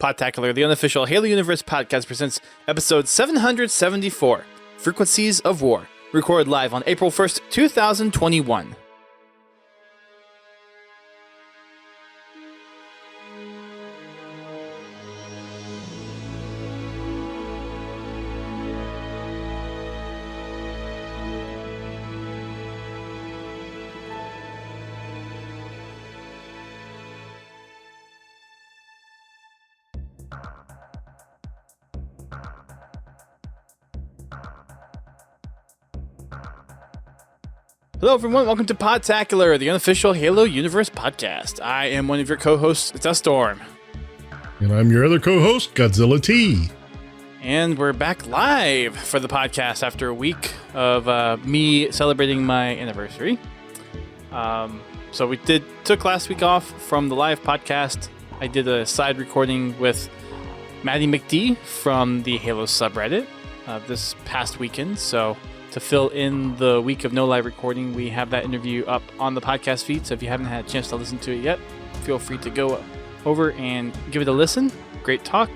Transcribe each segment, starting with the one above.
Podtacular, the unofficial Halo Universe podcast, presents episode 774, Frequencies of War, recorded live on April 1st, 2021. Hello everyone, welcome to Podtacular, the unofficial Halo Universe podcast. I am one of your co-hosts, Duststorm. And I'm your other co-host, Godzilla T. And we're back live for the podcast after a week of me celebrating my anniversary. So we took last week off from the live podcast. I did a side recording with Maddie McD from the Halo subreddit this past weekend. So to fill in the week of no live recording, we have that interview up on the podcast feed. So if you haven't had a chance to listen to it yet, feel free to go over and give it a listen. Great talk.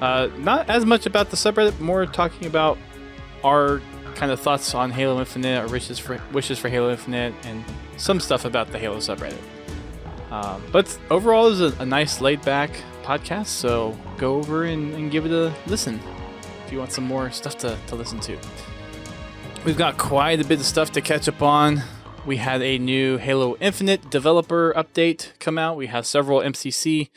Not as much about the subreddit, more talking about our kind of thoughts on Halo Infinite, or wishes for Halo Infinite, and some stuff about the Halo subreddit. But overall, it was a nice laid-back podcast, so go over and give it a listen if you want some more stuff to listen to. We've got quite a bit of stuff to catch up on. We had a new Halo Infinite developer update come out. We have several MCC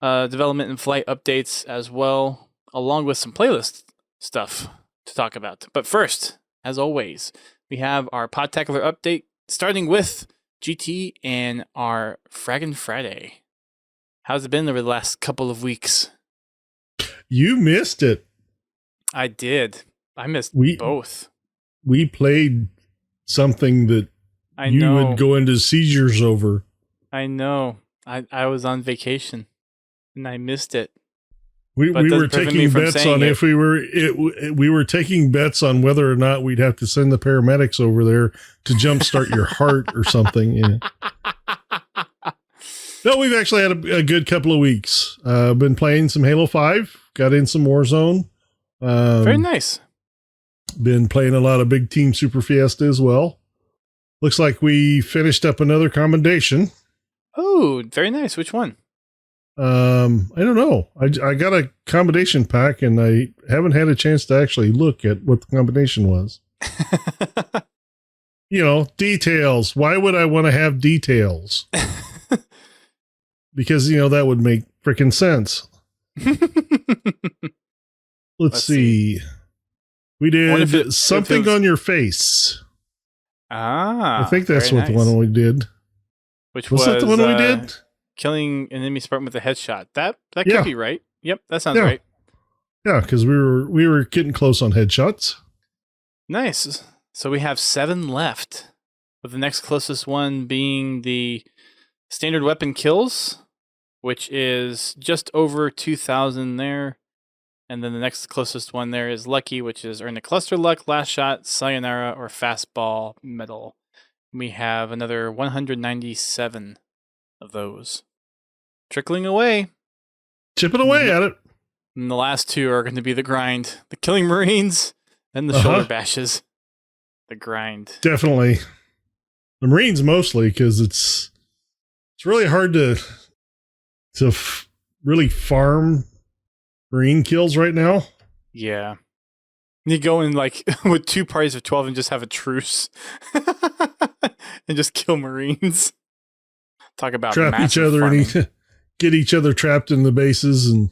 development and flight updates as well, along with some playlist stuff to talk about. But first, as always, we have our Podtacular update, starting with GT and our Fraggin' Friday. How's it been over the last couple of weeks? You missed it. I did. I missed both. We played something that you would go into seizures over. I know. I was on vacation and I missed it. We were taking bets on if we were taking bets on whether or not we'd have to send the paramedics over there to jumpstart your heart or something. Yeah. No, we've actually had a good couple of weeks. Been playing some Halo 5, got in some Warzone. Very nice. Been playing a lot of Big Team Super Fiesta as well. Looks like we finished up another commendation. Oh, very nice. Which one? I don't know. I got a combination pack and I haven't had a chance to actually look at what the combination was. Details. Why would I want to have details? Because, that would make freaking sense. Let's see. We did something on your face. I think that's what the one we did. Which was that the one we did? Killing an enemy Spartan with a headshot. That could be right. Yep, that sounds right. Yeah, because we were getting close on headshots. Nice. So we have 7 left, with the next closest one being the standard weapon kills, which is just over 2,000 there. And then the next closest one there is Lucky, which is earn a cluster luck, last shot, sayonara, or fastball medal. We have another 197 of those. Trickling away. Chipping away at it. And the last 2 are going to be the grind. The killing Marines and the shoulder bashes. The grind. Definitely. The Marines mostly, because it's really hard to really farm Marine kills right now. Yeah. You go in with 2 parties of 12 and just have a truce. And just kill Marines. Talk about trap each other farming. And get each other trapped in the bases and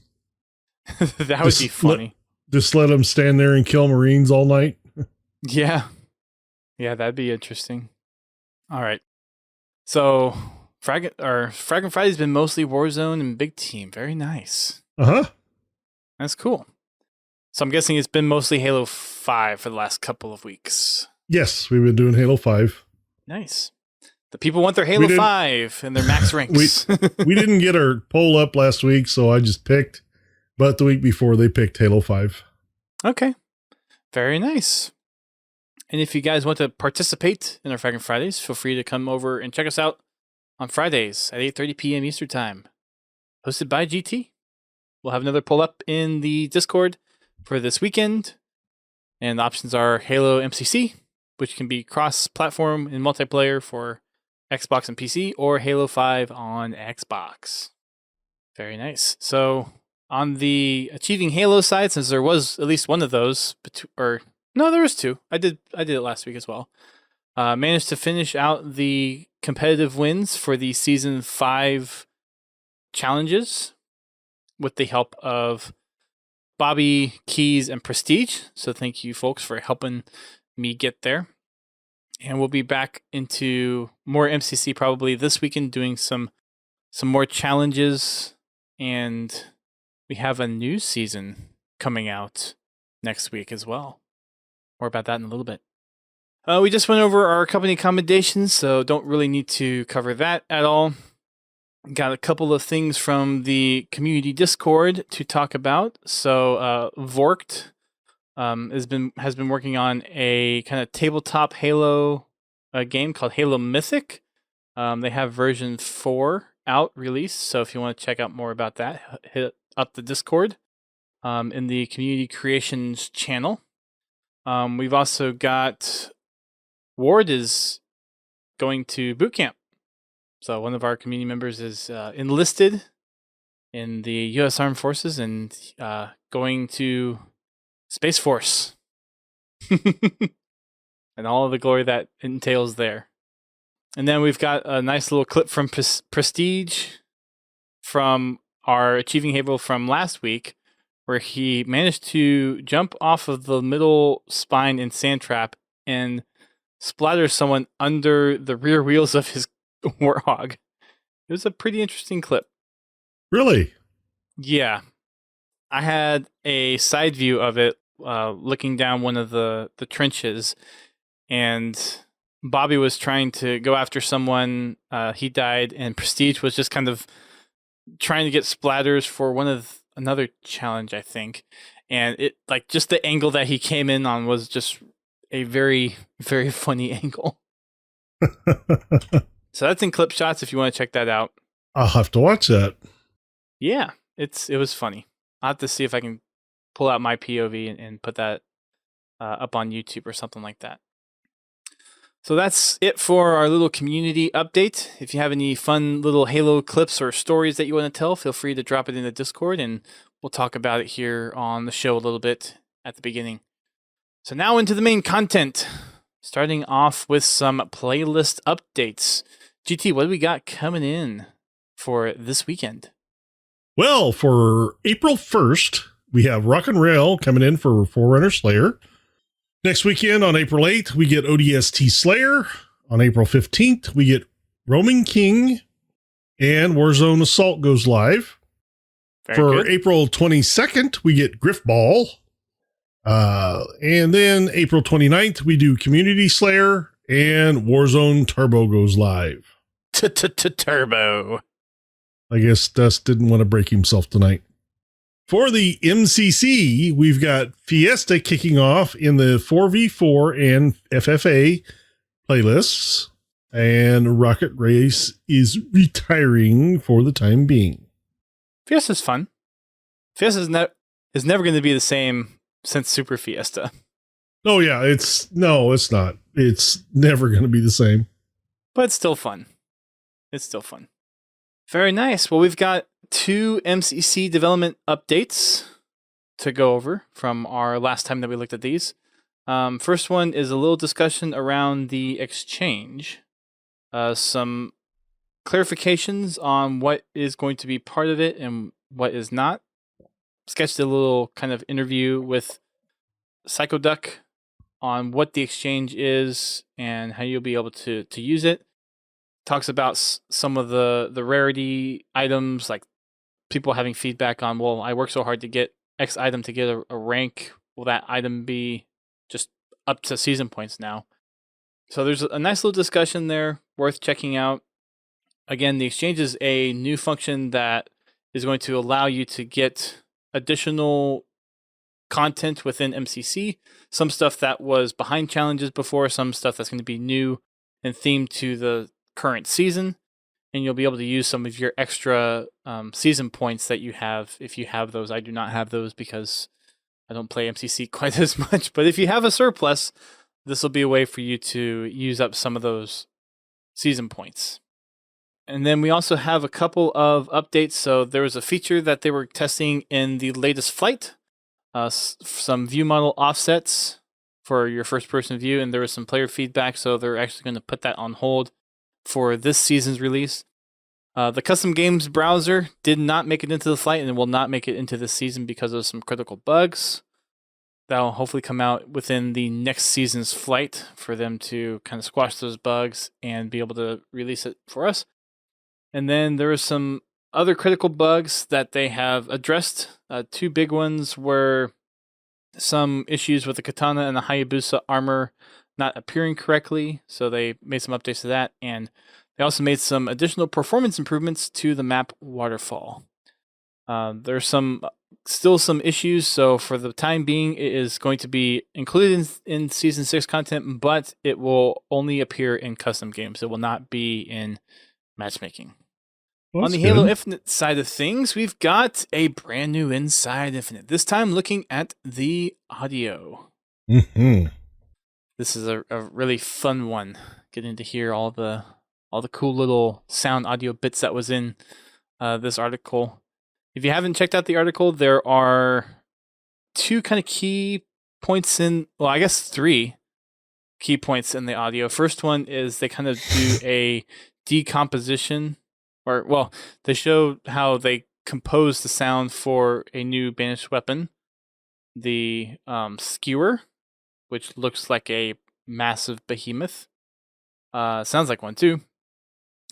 that would be funny. Just let them stand there and kill Marines all night. Yeah. Yeah, that'd be interesting. All right. So Fraggin' Friday's been mostly Warzone and Big Team. Very nice. Uh-huh. That's cool. So I'm guessing it's been mostly Halo 5 for the last couple of weeks. Yes, we've been doing Halo 5. Nice. The people want their Halo 5 and their max ranks. we didn't get our poll up last week, so I just picked. But the week before, they picked Halo 5. Okay. Very nice. And if you guys want to participate in our Fraggin' Fridays, feel free to come over and check us out on Fridays at 8:30 p.m. Eastern Time. Hosted by GT. we'll have another poll up in the Discord for this weekend. And the options are Halo MCC, which can be cross-platform in multiplayer for Xbox and PC, or Halo 5 on Xbox. Very nice. So on the Achieving Halo side, since there was at least one of those, there was two. I did it last week as well. Managed to finish out the competitive wins for the Season 5 challenges with the help of Bobby, Keys, and Prestige. So thank you folks for helping me get there. And we'll be back into more MCC probably this weekend, doing some more challenges. And we have a new season coming out next week as well. More about that in a little bit. We just went over our company commendations, so don't really need to cover that at all. Got a couple of things from the community Discord to talk about. So Vorked has been working on a kind of tabletop Halo game called Halo Mythic. They have version 4 out released, so if you want to check out more about that, hit up the Discord in the community creations channel. We've also got Ward is going to boot camp. So one of our community members is enlisted in the U.S. Armed Forces and going to Space Force. And all of the glory that entails there. And then we've got a nice little clip from Prestige from our Achieving Halo from last week, where he managed to jump off of the middle spine in Sandtrap and splatter someone under the rear wheels of his Warthog. It was a pretty interesting clip. Really? Yeah. I had a side view of it looking down one of the trenches, and Bobby was trying to go after someone. He died, and Prestige was just kind of trying to get splatters for another challenge, I think. And it, like, just the angle that he came in on was just a very, very funny angle. So that's in clip shots if you want to check that out. I'll have to watch that. Yeah, it was funny. I'll have to see if I can pull out my POV and put that up on YouTube or something like that. So that's it for our little community update. If you have any fun little Halo clips or stories that you want to tell, feel free to drop it in the Discord, and we'll talk about it here on the show a little bit at the beginning. So now into the main content, starting off with some playlist updates. GT, what do we got coming in for this weekend? Well, for April 1st, we have Rock and Rail coming in for Forerunner Slayer. Next weekend on April 8th, we get ODST Slayer. On April 15th, we get Roaming King, and Warzone Assault goes live. For April 22nd, we get Griffball. And then April 29th, we do Community Slayer, and Warzone Turbo goes live. Turbo. I guess Dust didn't want to break himself tonight. For the MCC, we've got Fiesta kicking off in the 4v4 and FFA playlists, and Rocket Race is retiring for the time being. Fiesta's fun. Fiesta is never going to be the same since Super Fiesta. Oh yeah, it's not. It's never going to be the same. But it's still fun. It's still fun. Very nice. Well, we've got 2 MCC development updates to go over from our last time that we looked at these. First one is a little discussion around the exchange. Some clarifications on what is going to be part of it and what is not. Sketched a little kind of interview with Psychoduck on what the exchange is and how you'll be able to use it. Talks about some of the rarity items, like people having feedback on, well, I worked so hard to get X item to get a rank. Will that item be just up to season points now? So there's a nice little discussion there worth checking out. Again, the exchange is a new function that is going to allow you to get additional content within MCC. Some stuff that was behind challenges before, some stuff that's going to be new and themed to the current season. and you'll be able to use some of your extra season points that you have if you have those. I do not have those because I don't play MCC quite as much. But if you have a surplus, this will be a way for you to use up some of those season points. And then we also have a couple of updates. So there was a feature that they were testing in the latest flight, some view model offsets for your first person view, and there was some player feedback. So they're actually going to put that on hold for this season's release. The custom games browser did not make it into the flight and will not make it into this season because of some critical bugs. That'll hopefully come out within the next season's flight for them to kind of squash those bugs and be able to release it for us. And then there are some other critical bugs that they have addressed. Two big ones were some issues with the katana and the Hayabusa armor not appearing correctly. So they made some updates to that. And they also made some additional performance improvements to the map waterfall. There's still some issues. So for the time being, it is going to be included in Season 6 content, but it will only appear in custom games. It will not be in matchmaking. Well, on the Halo Infinite side of things, we've got a brand new Inside Infinite. This time looking at the audio. Mm-hmm. This is a really fun one. Getting to hear all the cool little sound audio bits that was in this article. If you haven't checked out the article, there are two kind of key points I guess 3 key points in the audio. First one is they kind of do a decomposition, they show how they compose the sound for a new banished weapon, the skewer, which looks like a massive behemoth. Sounds like one too.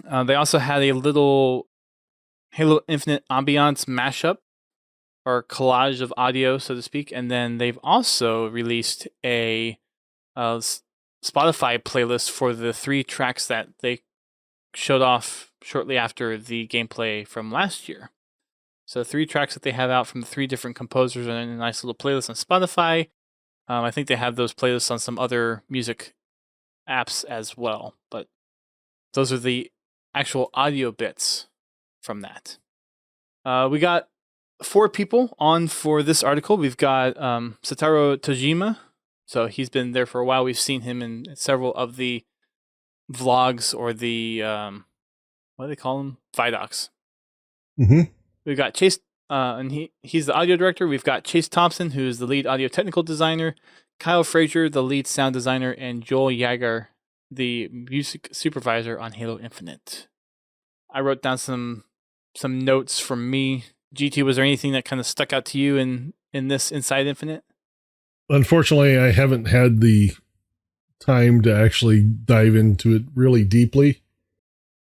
They also had a little Halo Infinite ambiance mashup or collage of audio, so to speak. And then they've also released a Spotify playlist for the 3 tracks that they showed off shortly after the gameplay from last year. So 3 tracks that they have out from the 3 different composers are in a nice little playlist on Spotify. I think they have those playlists on some other music apps as well, but those are the actual audio bits from that. We got 4 people on for this article. We've got Satoru Tojima. So he's been there for a while. We've seen him in several of the vlogs or the, what do they call them? Vidocs. Mm-hmm. We've got Chase, and he's the audio director. We've got Chase Thompson, who's the lead audio technical designer, Kyle Frazier, the lead sound designer, and Joel Yager, the music supervisor on Halo Infinite. I wrote down some notes from me. GT, was there anything that kind of stuck out to you in this Inside Infinite? Unfortunately, I haven't had the time to actually dive into it really deeply.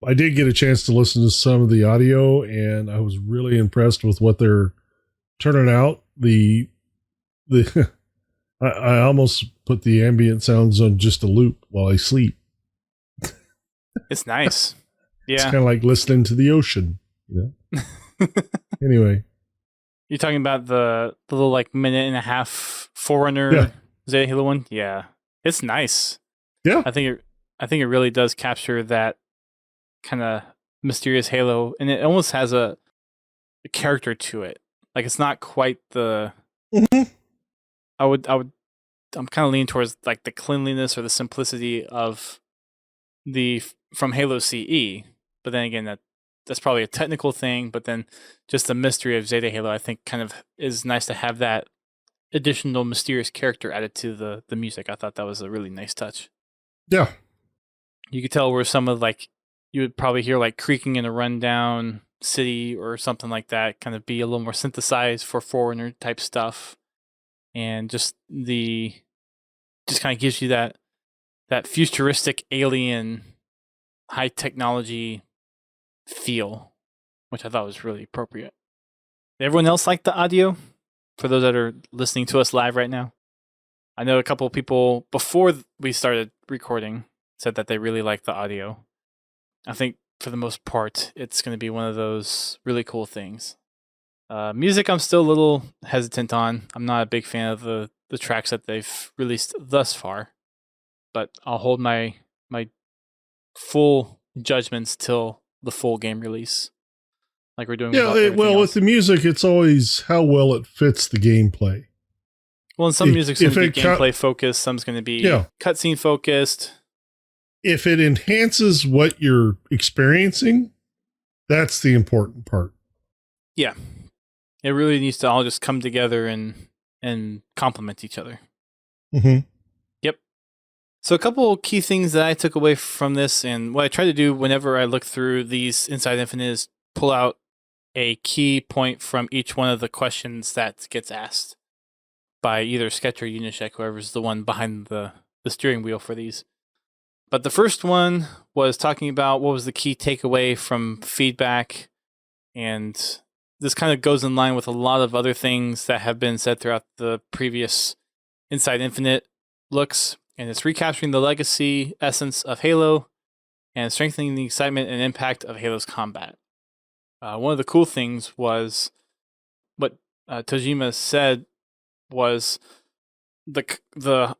I did get a chance to listen to some of the audio, and I was really impressed with what they're turning out. I almost put the ambient sounds on just a loop while I sleep. It's nice. Yeah. It's kind of like listening to the ocean. You know? Anyway. You're talking about the little like minute and a half Forerunner Zeta Halo one? Yeah. It's nice. Yeah. I think it really does capture that kind of mysterious Halo, and it almost has a character to it. Like it's not quite the Mm-hmm. I'm kind of leaning towards like the cleanliness or the simplicity of from Halo CE, but then again that's probably a technical thing, but then just the mystery of Zeta Halo I think kind of is nice to have that additional mysterious character added to the music. I thought that was a really nice touch. Yeah. You could tell where some of like you would probably hear like creaking in a rundown city or something like that, kind of be a little more synthesized for Forerunner type stuff. And just kind of gives you that futuristic alien high technology feel, which I thought was really appropriate. Did everyone else like the audio? For those that are listening to us live right now, I know a couple of people before we started recording said that they really liked the audio. I think for the most part, it's going to be one of those really cool things. Music, I'm still a little hesitant on. I'm not a big fan of the tracks that they've released thus far, but I'll hold my full judgments till the full game release, like we're doing. Yeah, with with the music, it's always how well it fits the gameplay. Well, and some music's going to be gameplay focused, some's going to be cutscene focused. If it enhances what you're experiencing, that's the important part. Yeah. It really needs to all just come together and complement each other. Mm-hmm. Yep. So a couple key things that I took away from this, and what I try to do whenever I look through these Inside Infinite is pull out a key point from each one of the questions that gets asked by either Sketch or Unisheck, whoever's the one behind the steering wheel for these. But the first one was talking about what was the key takeaway from feedback, and this kind of goes in line with a lot of other things that have been said throughout the previous Inside Infinite looks, and it's recapturing the legacy essence of Halo and strengthening the excitement and impact of Halo's combat. One of the cool things was what Tajima said was the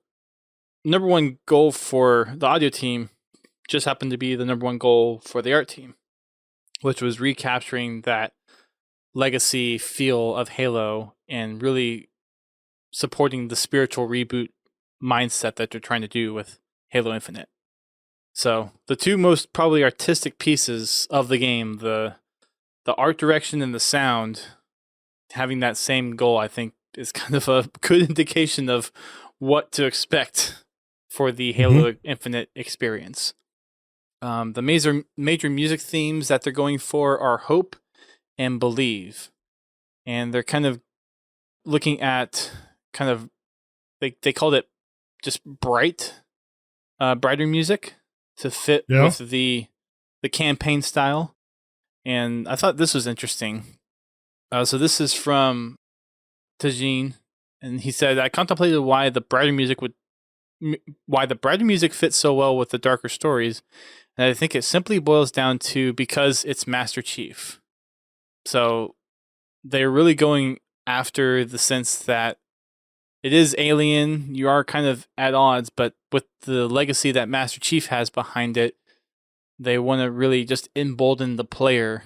number one goal for the audio team just happened to be the number one goal for the art team, which was recapturing that legacy feel of Halo and really supporting the spiritual reboot mindset that they're trying to do with Halo Infinite. So the two most probably artistic pieces of the game, the art direction and the sound, having that same goal, I think is kind of a good indication of what to expect for the Halo Infinite experience. The major music themes that they're going for are hope and believe. And they're kind of looking at they called it just brighter music to fit with the campaign style. And I thought this was interesting. So this is from Tajin, and he said, I contemplated why the brighter music fits so well with the darker stories, and I think it simply boils down to because it's Master Chief. So they're really going after the sense that it is alien, you are kind of at odds, but with the legacy that Master Chief has behind it, they want to really just embolden the player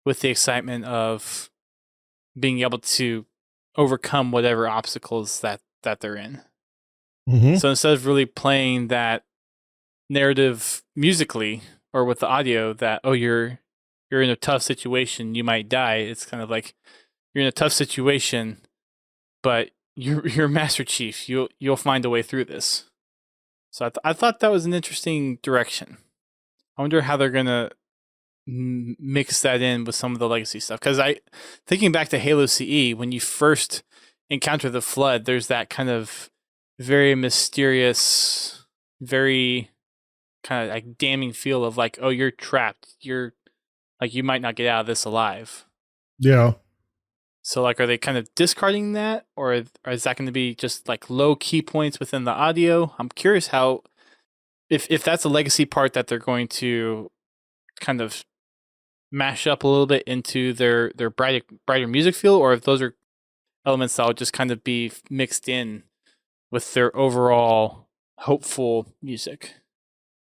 with the excitement of being able to overcome whatever obstacles that they're in. Mm-hmm. So instead of really playing that narrative musically or with the audio that, oh, you're in a tough situation, you might die. It's kind of like you're in a tough situation, but you're Master Chief. You'll find a way through this. So I thought that was an interesting direction. I wonder how they're gonna mix that in with some of the legacy stuff. Because thinking back to Halo CE, when you first encounter the Flood, there's that kind of very mysterious, very kind of like damning feel of like, oh, you're trapped. You're like, you might not get out of this alive. Yeah. So like, are they kind of discarding that, or is that going to be just like low key points within the audio? I'm curious how, if that's a legacy part that they're going to kind of mash up a little bit into their brighter music feel, or if those are elements that will just kind of be mixed in with their overall hopeful music.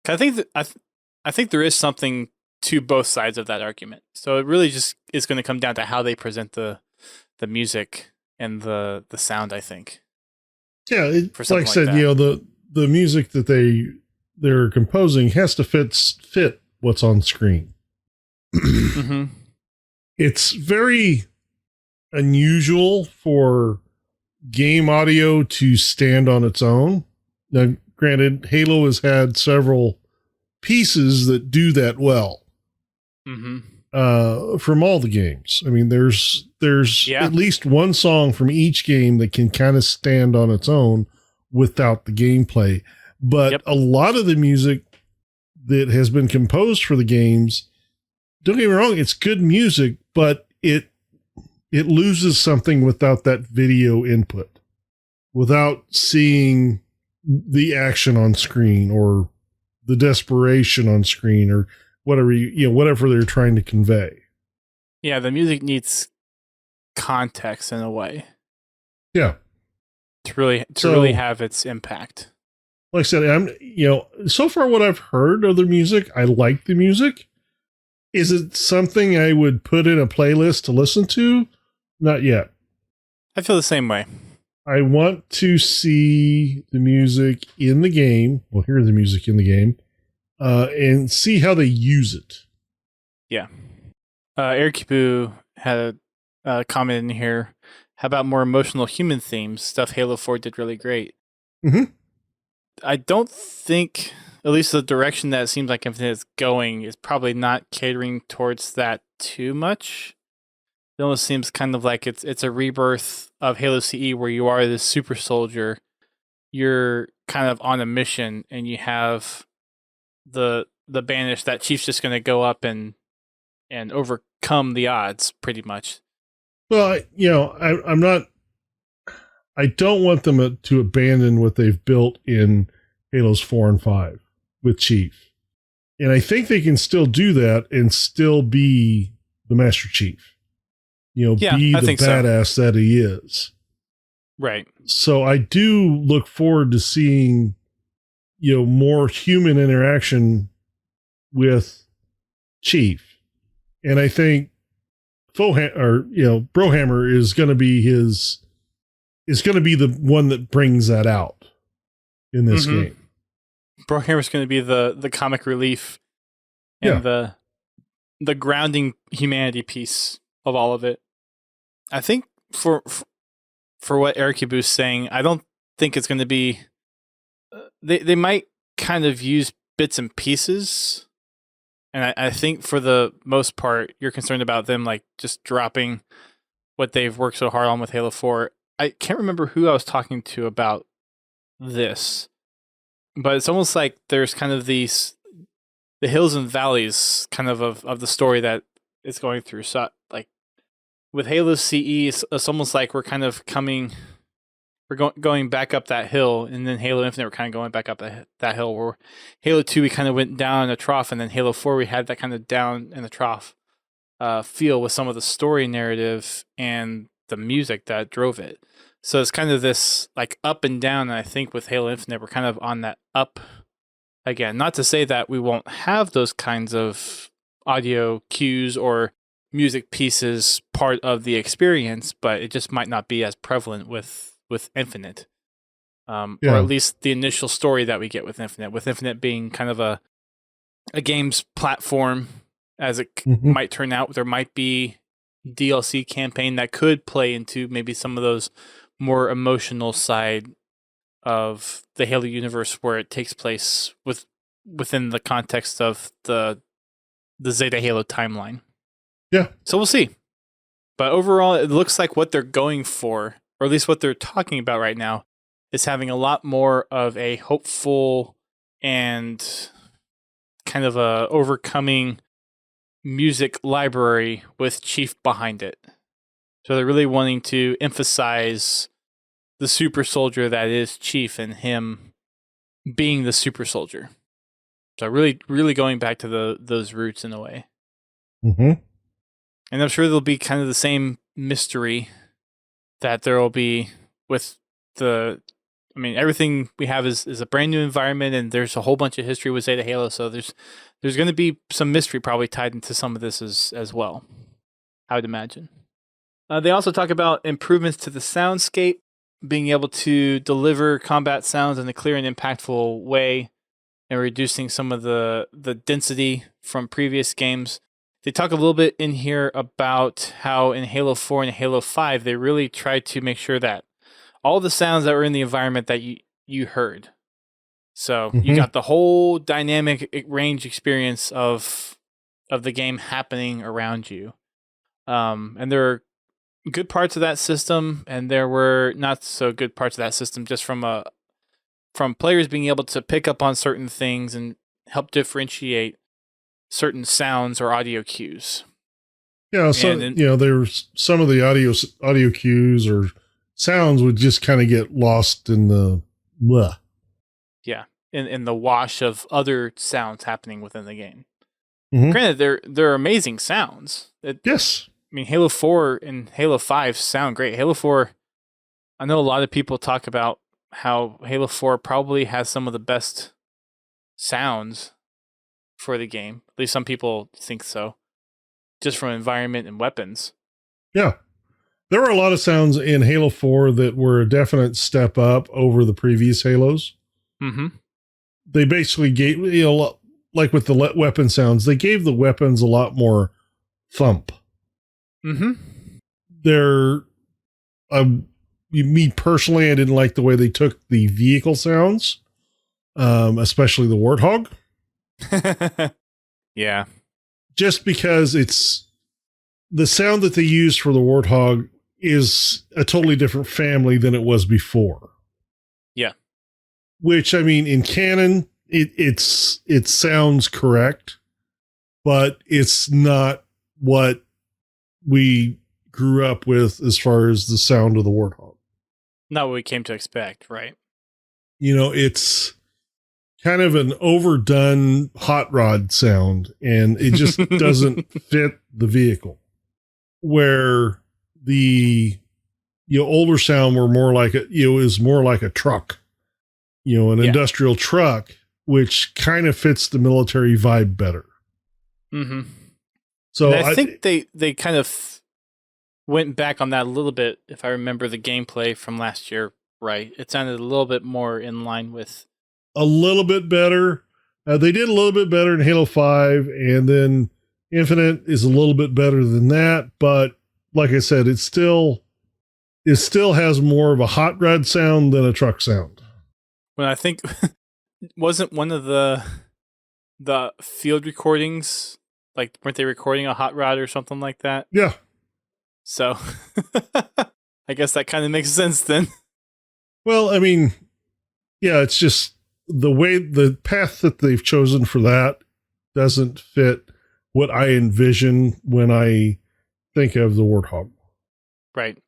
I think I think there is something to both sides of that argument. So it really just is going to come down to how they present the music and the sound, I think. Yeah, like I said, the music that they're composing has to fit what's on screen. Mm-hmm. It's very unusual for game audio to stand on its own. Now, granted, Halo has had several pieces that do that well. Mm-hmm. From all the games. I mean, there's at least one song from each game that can kind of stand on its own without the gameplay. But a lot of the music that has been composed for the games, don't get me wrong, it's good music, but it loses something without that video input, without seeing the action on screen or the desperation on screen or whatever whatever they're trying to convey. Yeah, the music needs context in a way. Yeah. To really have its impact. Like I said, so far what I've heard of the music, I like the music. Is it something I would put in a playlist to listen to? Not yet. I feel the same way. I want to see the music in the game. Well, hear the music in the game, and see how they use it. Yeah. Eric Boo had a comment in here. How about more emotional human themes? Stuff Halo 4 did really great. Mm-hmm. I don't think, at least the direction that it seems like Infinite is going, is probably not catering towards that too much. It almost seems kind of like it's a rebirth of Halo CE where you are this super soldier. You're kind of on a mission, and you have the banish that Chief's just going to go up and overcome the odds, pretty much. Well, I'm not. I don't want them to abandon what they've built in Halos 4 and 5 with Chief. And I think they can still do that and still be the Master Chief. Be the badass that he is. Right. So I do look forward to seeing, more human interaction with Chief. And I think Brohammer is going to be the one that brings that out in this game. Brohammer's going to be the comic relief and the grounding humanity piece of all of it. I think for what Eric Yabu's saying, I don't think it's going to be. They might kind of use bits and pieces, and I think for the most part, you're concerned about them like just dropping what they've worked so hard on with Halo 4. I can't remember who I was talking to about this, but it's almost like there's kind of the hills and valleys kind of the story that it's going through. So like with Halo CE, it's almost like we're kind of going back up that hill, and then Halo Infinite, we're kind of going back up that hill. Where Halo 2, we kind of went down in a trough, and then Halo 4, we had that kind of down in the trough feel with some of the story narrative and the music that drove it. So it's kind of this like up and down, and I think with Halo Infinite, we're kind of on that up again. Not to say that we won't have those kinds of audio cues or music pieces part of the experience, but it just might not be as prevalent with Infinite. Or at least the initial story that we get with Infinite being kind of a game's platform as it might turn out. There might be DLC campaign that could play into maybe some of those more emotional side of the Halo universe where it takes place within the context of the Zeta Halo timeline. Yeah. So we'll see. But overall, it looks like what they're going for, or at least what they're talking about right now, is having a lot more of a hopeful and kind of a overcoming music library with Chief behind it. So they're really wanting to emphasize the super soldier that is Chief and him being the super soldier. So really, really going back to those roots in a way. Mm-hmm. And I'm sure there'll be kind of the same mystery that there will be with everything we have is a brand new environment, and there's a whole bunch of history with Zeta Halo, so there's going to be some mystery probably tied into some of this as well, I would imagine. They also talk about improvements to the soundscape, being able to deliver combat sounds in a clear and impactful way, and reducing some of the density from previous games. They talk a little bit in here about how in Halo 4 and Halo 5, they really tried to make sure that all the sounds that were in the environment that you heard. So you got the whole dynamic range experience of the game happening around you. And there are good parts of that system, and there were not so good parts of that system, just from players being able to pick up on certain things and help differentiate certain sounds or audio cues. Yeah, so there's some of the audio cues or sounds would just kind of get lost in the bleh. Yeah, in the wash of other sounds happening within the game. Mm-hmm. Granted, they're amazing sounds. Yes. I mean, Halo 4 and Halo 5 sound great. Halo 4, I know a lot of people talk about how Halo 4 probably has some of the best sounds for the game. At least some people think so. just from environment and weapons. Yeah. There were a lot of sounds in Halo 4 that were a definite step up over the previous Halos. Mm-hmm. They basically gave, like with the weapon sounds, they gave the weapons a lot more thump. Mm-hmm. Me personally, I didn't like the way they took the vehicle sounds, especially the Warthog. Yeah. Just because it's the sound that they used for the Warthog is a totally different family than it was before. Yeah. Which, I mean, in canon, it sounds correct, but it's not what we grew up with as far as the sound of the Warthog. Not what we came to expect, right? It's kind of an overdone hot rod sound, and it just doesn't fit the vehicle. Where the older sound were more like is more like a truck, an industrial truck, which kind of fits the military vibe better. Mm-hmm. So and I think they kind of went back on that a little bit. If I remember the gameplay from last year, right? It sounded a little bit more in line with. A little bit better. They did a little bit better in Halo 5, and then Infinite is a little bit better than that. But like I said, it still has more of a hot rod sound than a truck sound. When I think wasn't one of the field recordings, like weren't they recording a hot rod or something like that? Yeah. So I guess that kind of makes sense then. Well, I mean, yeah, it's just the path that they've chosen for that doesn't fit what I envision when I think of the Warthog. Right.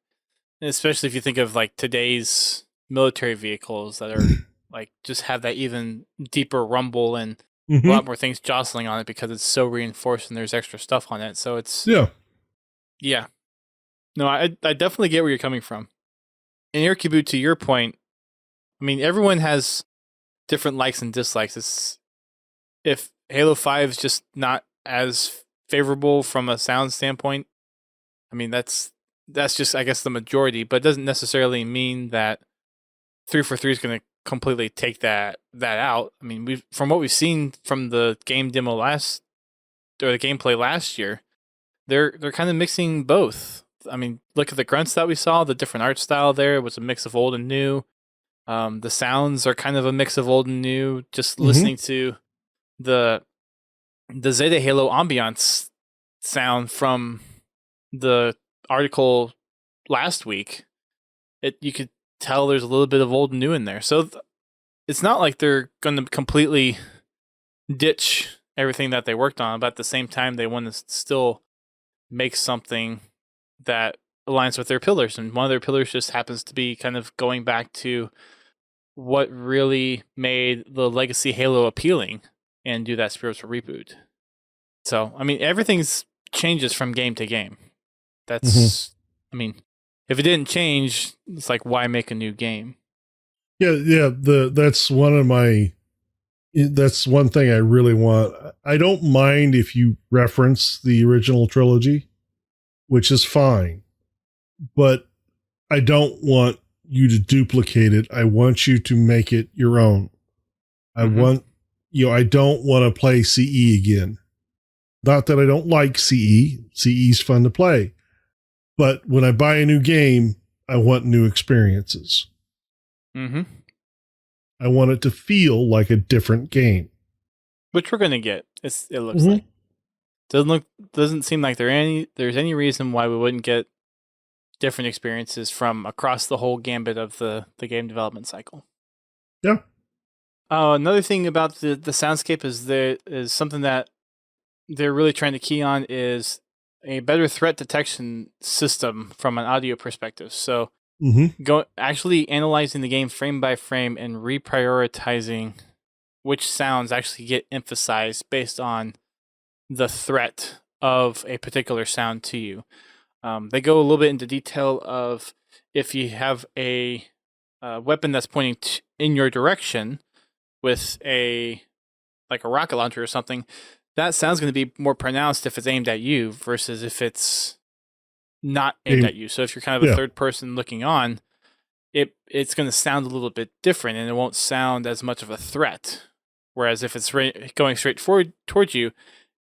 And especially if you think of like today's military vehicles that are like just have that even deeper rumble and a lot more things jostling on it because it's so reinforced and there's extra stuff on it. So it's yeah. No, I definitely get where you're coming from. And Irkibu, to your point, I mean, everyone has different likes and dislikes. If Halo 5 is just not as favorable from a sound standpoint, I mean, that's just, I guess, the majority, but it doesn't necessarily mean that 343 is going to completely take that out. I mean, from what we've seen from the game demo the gameplay last year, they're kind of mixing both. I mean, look at the grunts that we saw, the different art style there. It was a mix of old and new. The sounds are kind of a mix of old and new. Just listening to the Zeta Halo ambiance sound from the article last week, you could tell there's a little bit of old and new in there. So it's not like they're going to completely ditch everything that they worked on, but at the same time, they want to still make something that aligns with their pillars. And one of their pillars just happens to be kind of going back to what really made the legacy Halo appealing and do that spiritual reboot. So, I mean, everything's changes from game to game. That's, I mean, if it didn't change, it's like, why make a new game? Yeah. That's one thing I really want. I don't mind if you reference the original trilogy, which is fine, but I don't want you to duplicate it. I want you to make it your own. I don't want to play CE again. Not that I don't like CE. CE's fun to play. But when I buy a new game, I want new experiences. Mm-hmm. I want it to feel like a different game. Which we're going to get, it looks like. Doesn't seem like there's any reason why we wouldn't get different experiences from across the whole gambit of the game development cycle. Yeah. Another thing about the soundscape is something that they're really trying to key on is a better threat detection system from an audio perspective. So actually analyzing the game frame by frame and reprioritizing which sounds actually get emphasized based on the threat of a particular sound to you. They go a little bit into detail of if you have a weapon that's pointing in your direction with a rocket launcher or something, that sound's going to be more pronounced if it's aimed at you versus if it's not aimed at you. So if you're kind of a third person looking on, it's going to sound a little bit different, and it won't sound as much of a threat. Whereas if it's going straight forward towards you,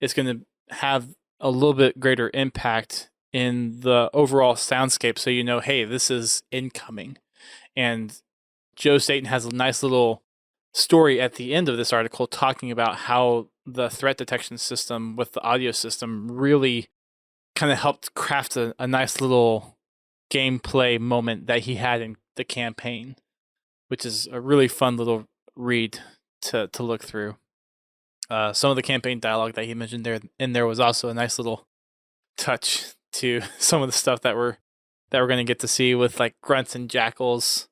it's going to have a little bit greater impact in the overall soundscape. So you know, hey, this is incoming. And Joe Staten has a nice little story at the end of this article talking about how the threat detection system with the audio system really kind of helped craft a nice little gameplay moment that he had in the campaign, which is a really fun little read to look through. Some of the campaign dialogue that he mentioned there was also a nice little touch to some of the stuff that we're going to get to see with like grunts and jackals,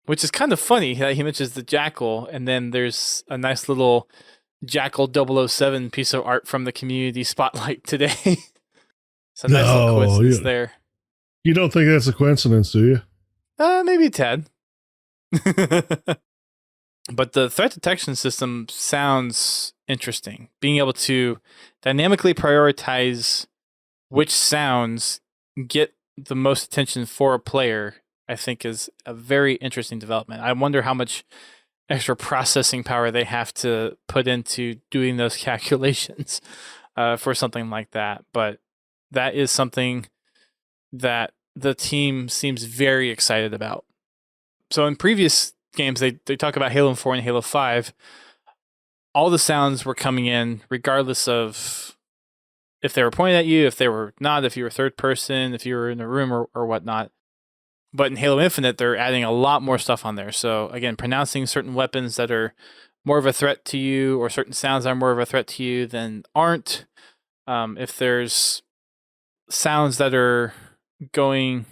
which is kind of funny that he mentions the jackal, and then there's a nice little Jackal 007 piece of art from the community spotlight today. It's a nice little coincidence there. You don't think that's a coincidence, do you? Maybe a tad. But the threat detection system sounds interesting. Being able to dynamically prioritize which sounds get the most attention for a player, I think, is a very interesting development. I wonder how much extra processing power they have to put into doing those calculations for something like that. But that is something that the team seems very excited about. So in previous games, they talk about Halo 4 and Halo 5. All the sounds were coming in regardless of if they were pointed at you, if they were not, if you were third person, if you were in a room or whatnot. But in Halo Infinite, they're adding a lot more stuff on there. So again, pronouncing certain weapons that are more of a threat to you, or certain sounds that are more of a threat to you than aren't. If there's sounds that are going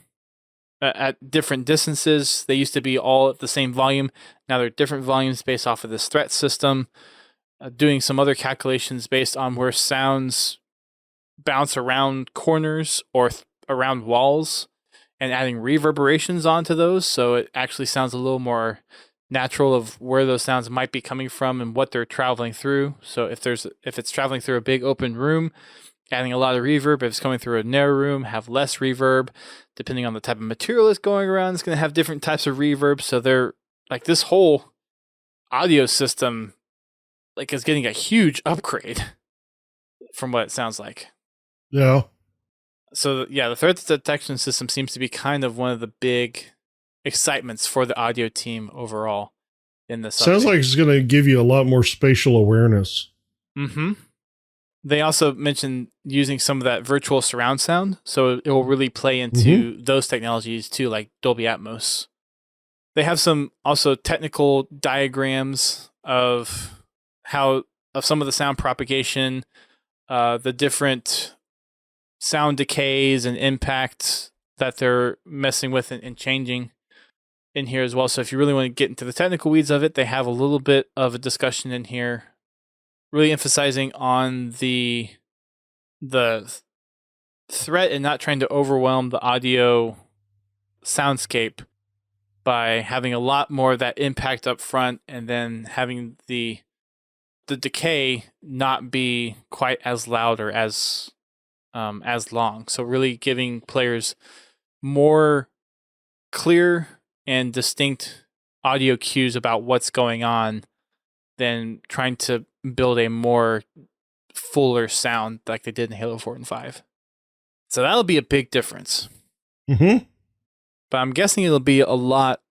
at different distances, they used to be all at the same volume. Now they're different volumes based off of this threat system. Doing some other calculations based on where sounds bounce around corners or around walls, and adding reverberations onto those, so it actually sounds a little more natural of where those sounds might be coming from and what they're traveling through. So if it's traveling through a big open room, adding a lot of reverb. If it's coming through a narrow room, have less reverb. Depending on the type of material it's going around, it's going to have different types of reverb. So they're like, this whole audio system like is getting a huge upgrade from what it sounds like. Yeah. So yeah, the threat detection system seems to be kind of one of the big excitements for the audio team overall in this. Sounds like it's going to give you a lot more spatial awareness. Mm-hmm. They also mentioned using some of that virtual surround sound, so it will really play into those technologies too, like Dolby Atmos. They have some also technical diagrams of some of the sound propagation, the different sound decays and impacts that they're messing with and changing in here as well. So if you really want to get into the technical weeds of it, they have a little bit of a discussion in here, really emphasizing on the threat and not trying to overwhelm the audio soundscape by having a lot more of that impact up front, and then having the decay not be quite as loud or as long. So really giving players more clear and distinct audio cues about what's going on than trying to build a more fuller sound like they did in Halo 4 and 5. So that'll be a big difference. Mm-hmm. But I'm guessing it'll be a lot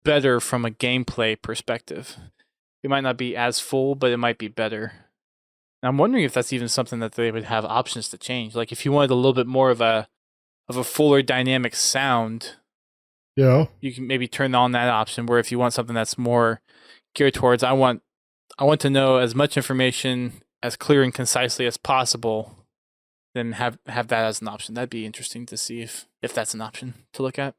better from a gameplay perspective. It might not be as full, but it might be better. And I'm wondering if that's even something that they would have options to change. Like if you wanted a little bit more of a fuller dynamic sound, yeah, you can maybe turn on that option. Where if you want something that's more geared towards, I want to know as much information as clear and concisely as possible, then have that as an option. That'd be interesting to see if that's an option to look at.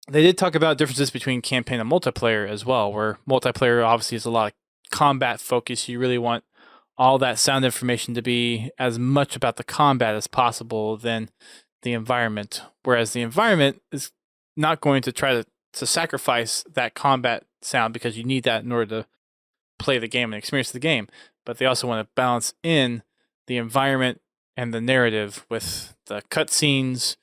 They did talk about differences between campaign and multiplayer as well, where multiplayer obviously is a lot of combat focus. You really want all that sound information to be as much about the combat as possible than the environment, whereas the environment is not going to try to sacrifice that combat sound, because you need that in order to play the game and experience the game. but they also want to balance in the environment and the narrative with the cutscenes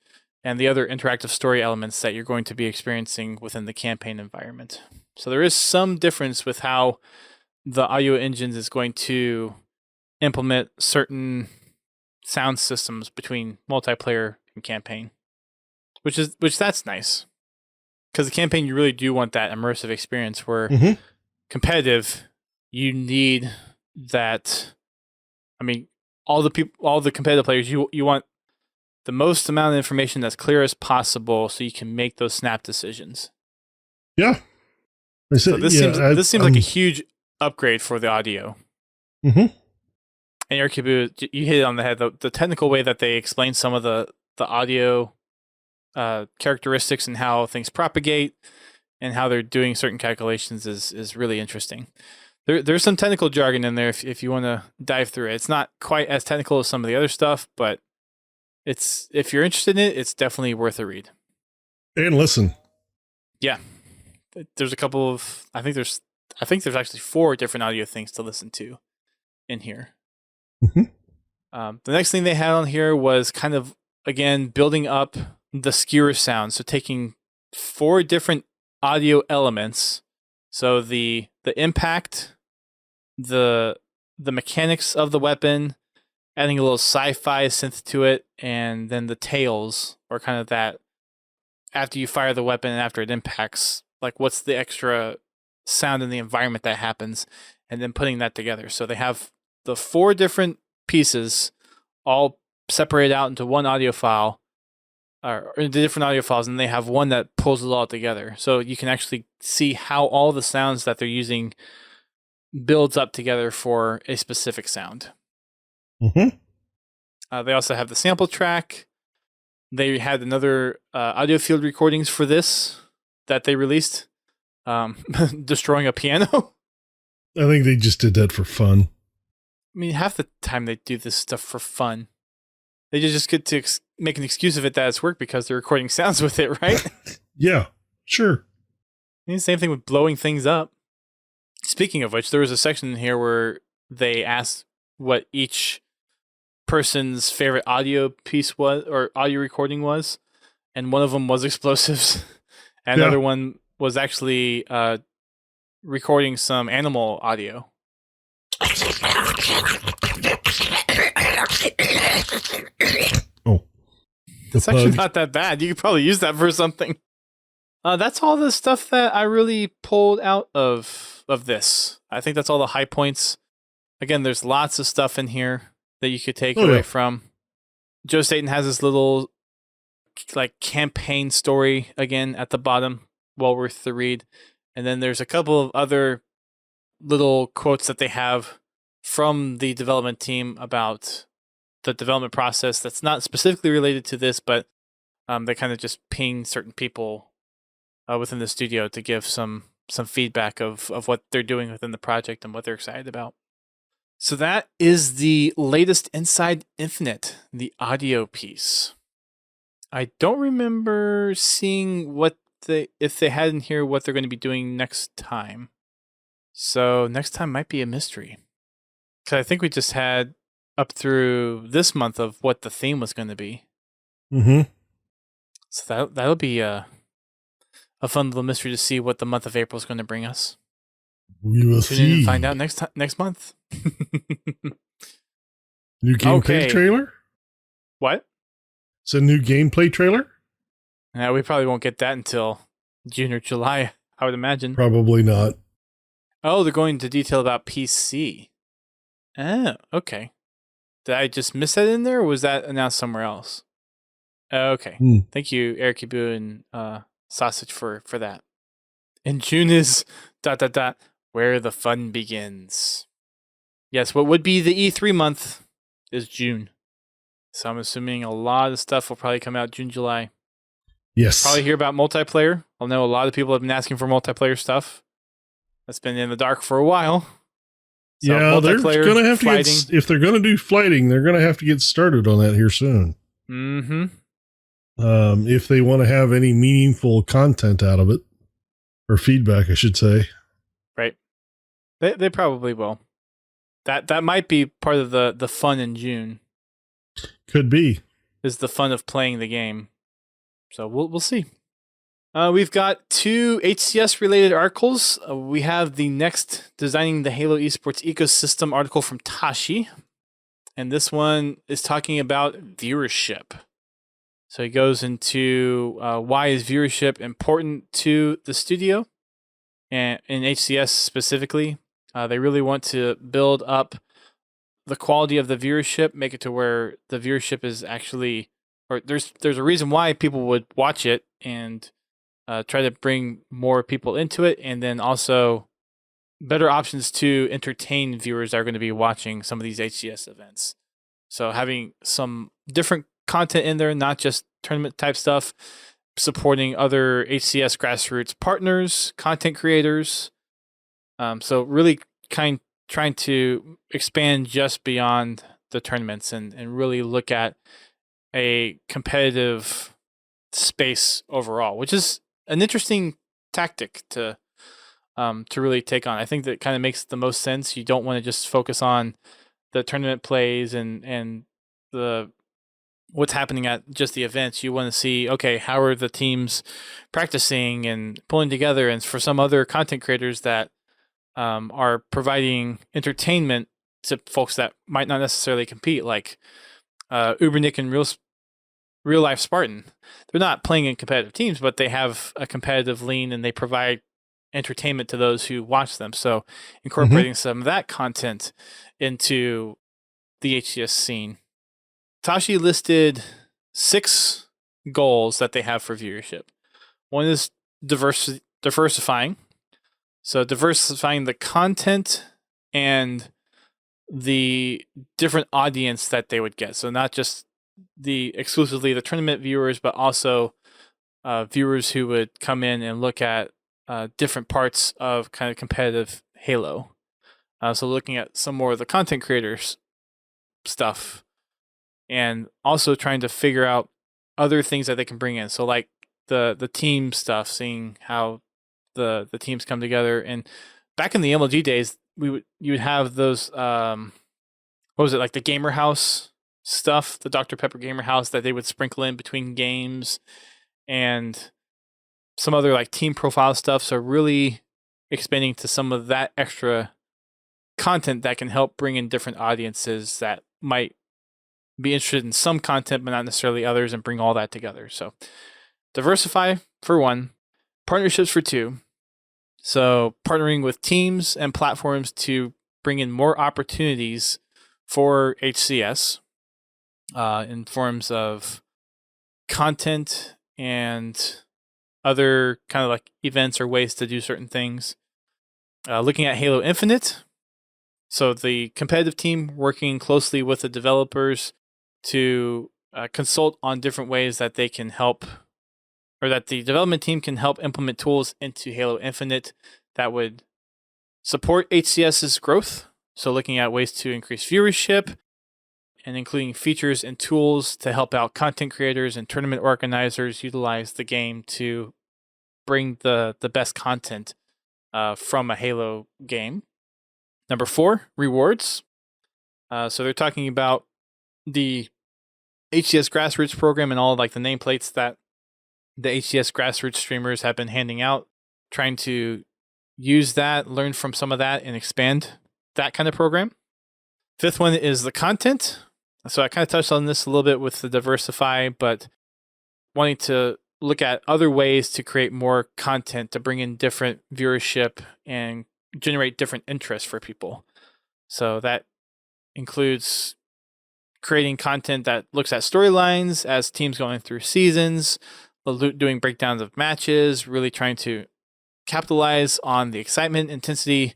and the other interactive story elements that you're going to be experiencing within the campaign environment. So there is some difference with how the audio engines is going to implement certain sound systems between multiplayer and campaign, which that's nice. Because the campaign, you really do want that immersive experience where competitive, you need that. I mean, all the competitive players, you want the most amount of information that's clear as possible so you can make those snap decisions. Yeah. So this seems like a huge upgrade for the audio. Mm-hmm. And Erkibu, you hit it on the head. The technical way that they explain some of the audio characteristics and how things propagate and how they're doing certain calculations is really interesting. There's some technical jargon in there if you want to dive through it. It's not quite as technical as some of the other stuff, but if you're interested in it, it's definitely worth a read. And listen. Yeah. There's a couple of I think there's actually 4 different audio things to listen to in here. Mm-hmm. The next thing they had on here was kind of, again, building up the skewer sound. So taking 4 different audio elements. So the impact, the mechanics of the weapon, adding a little sci-fi synth to it, and then the tails, or kind of that after you fire the weapon and after it impacts, like what's the extra sound in the environment that happens, and then putting that together. So they have the 4 different pieces all separated out into one audio file, or into different audio files, and they have one that pulls it all together. So you can actually see how all the sounds that they're using builds up together for a specific sound. Mm-hmm. They also have the sample track. They had another audio field recordings for this that they released, destroying a piano. I think they just did that for fun. I mean, half the time they do this stuff for fun. They just get to make an excuse of it that it's work because they're recording sounds with it, right? Yeah, sure. And the same thing with blowing things up. Speaking of which, there was a section in here where they asked what each person's favorite audio piece was, or audio recording was, and one of them was explosives. And another one was actually recording some animal audio. Oh, it's actually not that bad. You could probably use that for something. That's all the stuff that I really pulled out of this. I think that's all the high points. Again, there's lots of stuff in here that you could take away from. Joe Staten has this little like campaign story again at the bottom, well worth the read. And then there's a couple of other little quotes that they have from the development team about the development process that's not specifically related to this, but they kind of just ping certain people within the studio to give some feedback of what they're doing within the project and what they're excited about. So that is the latest Inside Infinite, the audio piece. I don't remember seeing if they had in here what they're going to be doing next time. So next time might be a mystery. Because I think we just had up through this month of what the theme was going to be. Mm-hmm. So that'll be a fun little mystery to see what the month of April is going to bring us. We will see. And find out next month. New gameplay trailer? What? It's a new gameplay trailer? Yeah, we probably won't get that until June or July, I would imagine. Probably not. Oh, they're going into detail about PC. Oh, okay. Did I just miss that in there, or was that announced somewhere else? Okay. Thank you, Eric Ibu and Sausage for that. And June is ... where the fun begins. Yes, what would be the E3 month is June. So I'm assuming a lot of stuff will probably come out June, July. Yes. Probably hear about multiplayer. I know a lot of people have been asking for multiplayer stuff. That's been in the dark for a while. So yeah, they're going to have to get, if they're going to do flighting, they're going to have to get started on that here soon. Mm-hmm. If they want to have any meaningful content out of it, or feedback, I should say. Right. They probably will. that might be part of the fun in June. Could be. Is the fun of playing the game. So we'll see. We've got 2 HCS related articles. We have the next Designing the Halo Esports Ecosystem article from Tashi. And this one is talking about viewership. So he goes into why is viewership important to the studio, and in HCS specifically. They really want to build up the quality of the viewership, make it to where the viewership is actually, or there's a reason why people would watch it, and try to bring more people into it, and then also better options to entertain viewers that are going to be watching some of these HCS events. So having some different content in there, not just tournament type stuff, supporting other HCS grassroots partners, content creators. So really trying to expand just beyond the tournaments and really look at a competitive space overall, which is an interesting tactic to really take on. I think that kind of makes the most sense. You don't want to just focus on the tournament plays and the what's happening at just the events. You want to see, okay, how are the teams practicing and pulling together? And for some other content creators that are providing entertainment to folks that might not necessarily compete, like Ubernick and Real Life Spartan. They're not playing in competitive teams, but they have a competitive lean and they provide entertainment to those who watch them. So incorporating some of that content into the HCS scene. Tashi listed 6 goals that they have for viewership. One is diversifying. So diversifying the content and the different audience that they would get. So not just exclusively the tournament viewers, but also viewers who would come in and look at different parts of kind of competitive Halo. So looking at some more of the content creators stuff, and also trying to figure out other things that they can bring in. So like the team stuff, seeing how the teams come together. And back in the MLG days, you would have those what was it, like the Gamer House stuff, the Dr. Pepper Gamer House that they would sprinkle in between games, and some other like team profile stuff. So really expanding to some of that extra content that can help bring in different audiences that might be interested in some content but not necessarily others, and bring all that together. So diversify for 1, partnerships for 2. So partnering with teams and platforms to bring in more opportunities for HCS in forms of content and other kind of like events or ways to do certain things. Looking at Halo Infinite. So the competitive team working closely with the developers to consult on different ways that they can help, or that the development team can help implement tools into Halo Infinite that would support HCS's growth. So looking at ways to increase viewership and including features and tools to help out content creators and tournament organizers utilize the game to bring the best content from a Halo game. Number 4, rewards. So they're talking about the HCS Grassroots program and all like the nameplates that the HCS Grassroots streamers have been handing out, trying to use that, learn from some of that, and expand that kind of program. 5th one is the content. So I kind of touched on this a little bit with the diversify, but wanting to look at other ways to create more content to bring in different viewership and generate different interests for people. So that includes creating content that looks at storylines as teams going through seasons, doing breakdowns of matches, really trying to capitalize on the excitement, intensity,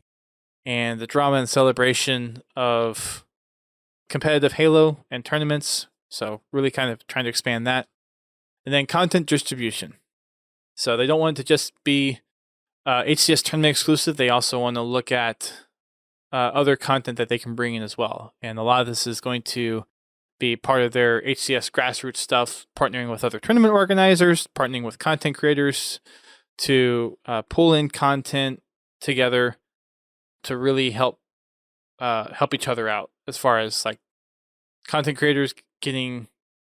and the drama and celebration of competitive Halo and tournaments. So really kind of trying to expand that. And then content distribution. So they don't want it to just be HCS tournament exclusive. They also want to look at other content that they can bring in as well. And a lot of this is going to be part of their HCS grassroots stuff, partnering with other tournament organizers, partnering with content creators to pull in content together to really help help each other out as far as like content creators getting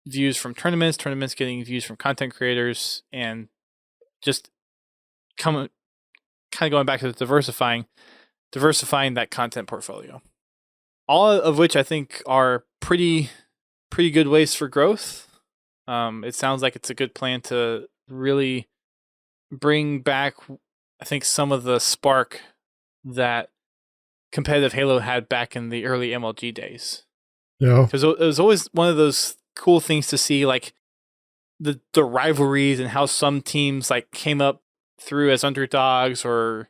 views from tournaments getting views from content creators, and just kind of going back to the diversifying that content portfolio. All of which I think are pretty good ways for growth. It sounds like it's a good plan to really bring back, I think, some of the spark that competitive Halo had back in the early MLG days. Yeah. Because it was always one of those cool things to see, like the rivalries and how some teams like came up through as underdogs, or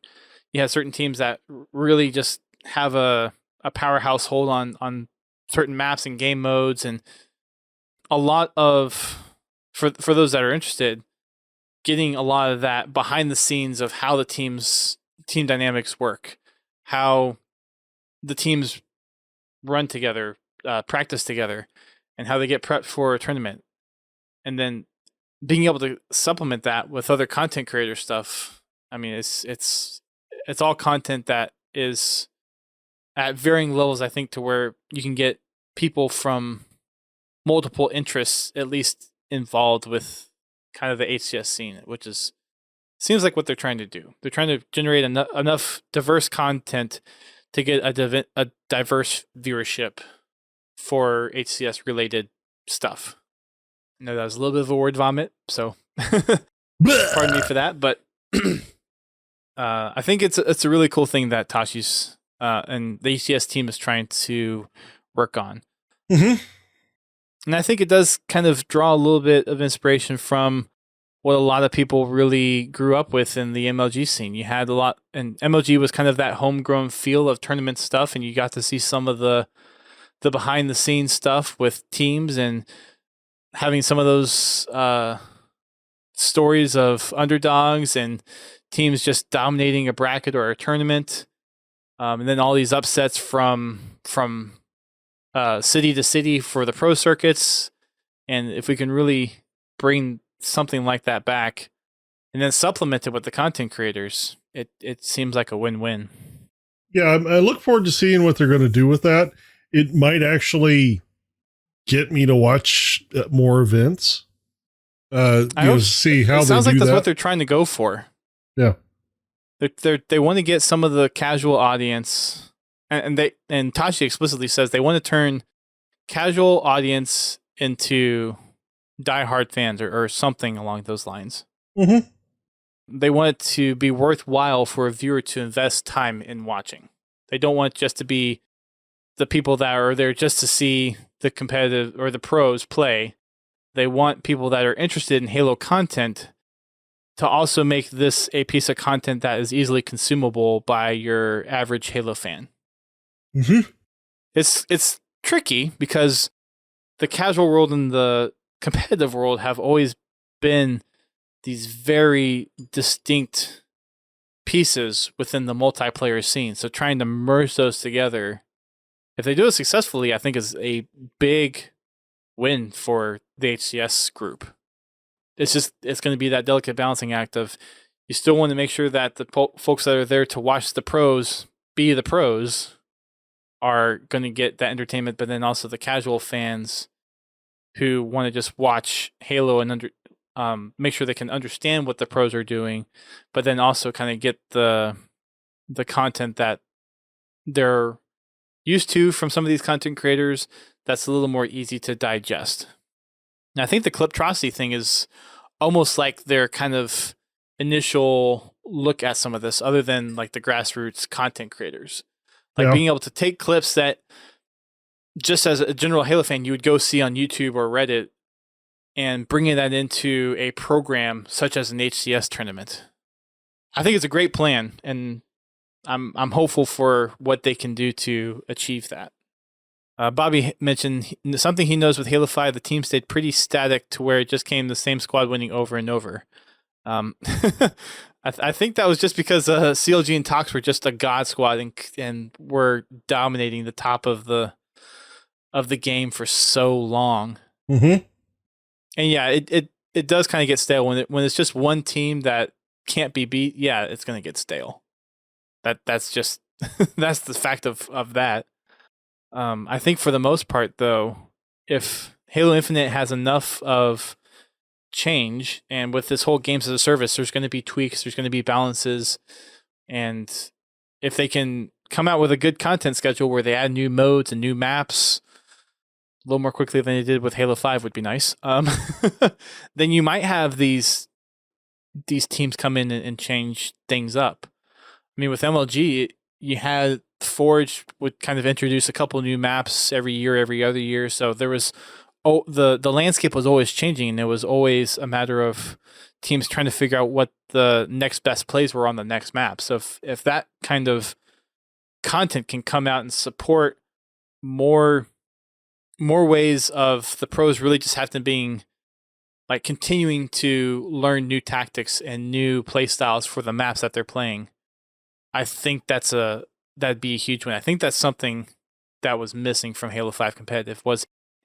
you had certain teams that really just have a powerhouse hold on certain maps and game modes, and a lot of for those that are interested, getting a lot of that behind the scenes of how the team dynamics work, how the teams run together, practice together, and how they get prepped for a tournament, and then being able to supplement that with other content creator stuff. I mean, it's all content that is at varying levels, I think, to where you can get people from multiple interests at least involved with kind of the HCS scene, which seems like what they're trying to do. They're trying to generate enough diverse content to get a diverse viewership for HCS related stuff. I know that was a little bit of a word vomit, so pardon me for that, but I think it's a really cool thing that Tashi's and the HCS team is trying to work on. Mm-hmm. And I think it does kind of draw a little bit of inspiration from what a lot of people really grew up with in the MLG scene. You had a lot, and MLG was kind of that homegrown feel of tournament stuff, and you got to see some of the behind the scenes stuff with teams, and having some of those stories of underdogs and teams just dominating a bracket or a tournament, and then all these upsets from city to city for the pro circuits. And if we can really bring something like that back and then supplement it with the content creators, it seems like a win-win. Yeah, I look forward to seeing what they're going to do with that. It might actually get me to watch more events. See how it sounds they like do that's that. what they're trying to go for. Yeah, they want to get some of the casual audience, and Tashi explicitly says they want to turn casual audience into diehard fans or something along those lines. Mm-hmm. They want it to be worthwhile for a viewer to invest time in watching. They don't want it just to be the people that are there just to see the competitive or the pros play. They want people that are interested in Halo content to also make this a piece of content that is easily consumable by your average Halo fan. Mm-hmm. It's tricky because the casual world and the competitive world have always been these very distinct pieces within the multiplayer scene. So trying to merge those together, if they do it successfully, I think is a big win for the HCS group. It's going to be that delicate balancing act of you still want to make sure that the folks that are there to watch the pros be the pros are going to get that entertainment, but then also the casual fans who want to just watch Halo and make sure they can understand what the pros are doing, but then also kind of get the content that they're used to from some of these content creators that's a little more easy to digest. And I think the Cliptrosity thing is almost like their kind of initial look at some of this, other than like the grassroots content creators. Like being able to take clips that just as a general Halo fan you would go see on YouTube or Reddit and bringing that into a program such as an HCS tournament. I think it's a great plan, and I'm hopeful for what they can do to achieve that. Bobby mentioned something he knows with Halo 5, the team stayed pretty static to where it just came the same squad winning over and over. I think that was just because CLG and Tox were just a god squad and were dominating the top of the game for so long. Mm-hmm. And yeah, it does kind of get stale when it's just one team that can't be beat. Yeah, it's going to get stale. That's just That's the fact of that. I think for the most part, though, if Halo Infinite has enough of change, and with this whole games as a service, there's going to be tweaks, there's going to be balances, and if they can come out with a good content schedule where they add new modes and new maps a little more quickly than they did with Halo 5 would be nice. Then you might have these teams come in and change things up. I mean, with MLG, you had Forge would kind of introduce a couple new maps every year, every other year. So there was, the landscape was always changing, and it was always a matter of teams trying to figure out what the next best plays were on the next map. So if that kind of content can come out and support more ways of the pros really just have to being like continuing to learn new tactics and new play styles for the maps that they're playing, I think that'd be a huge win. I think that's something that was missing from Halo 5 competitive.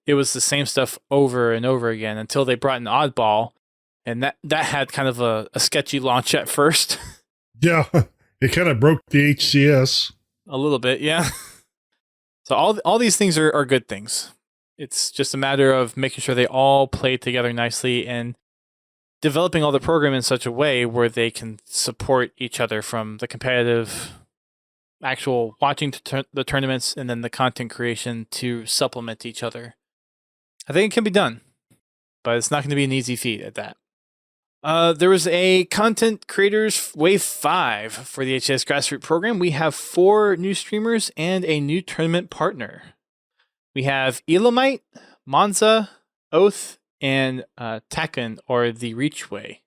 It was the same stuff over and over again until they brought in Oddball, and that had kind of a sketchy launch at first. Yeah, it kind of broke the HCS a little bit, yeah. So all these things are good things. It's just a matter of making sure they all play together nicely and developing all the program in such a way where they can support each other, from the competitive, actual watching the tournaments, and then the content creation to supplement each other. I think it can be done, but it's not going to be an easy feat at that. There was a Content Creators Wave 5 for the HCS Grassroots program. We have 4 new streamers and a new tournament partner. We have Elamite, Monza, Oath, and Takken, or the Reachway.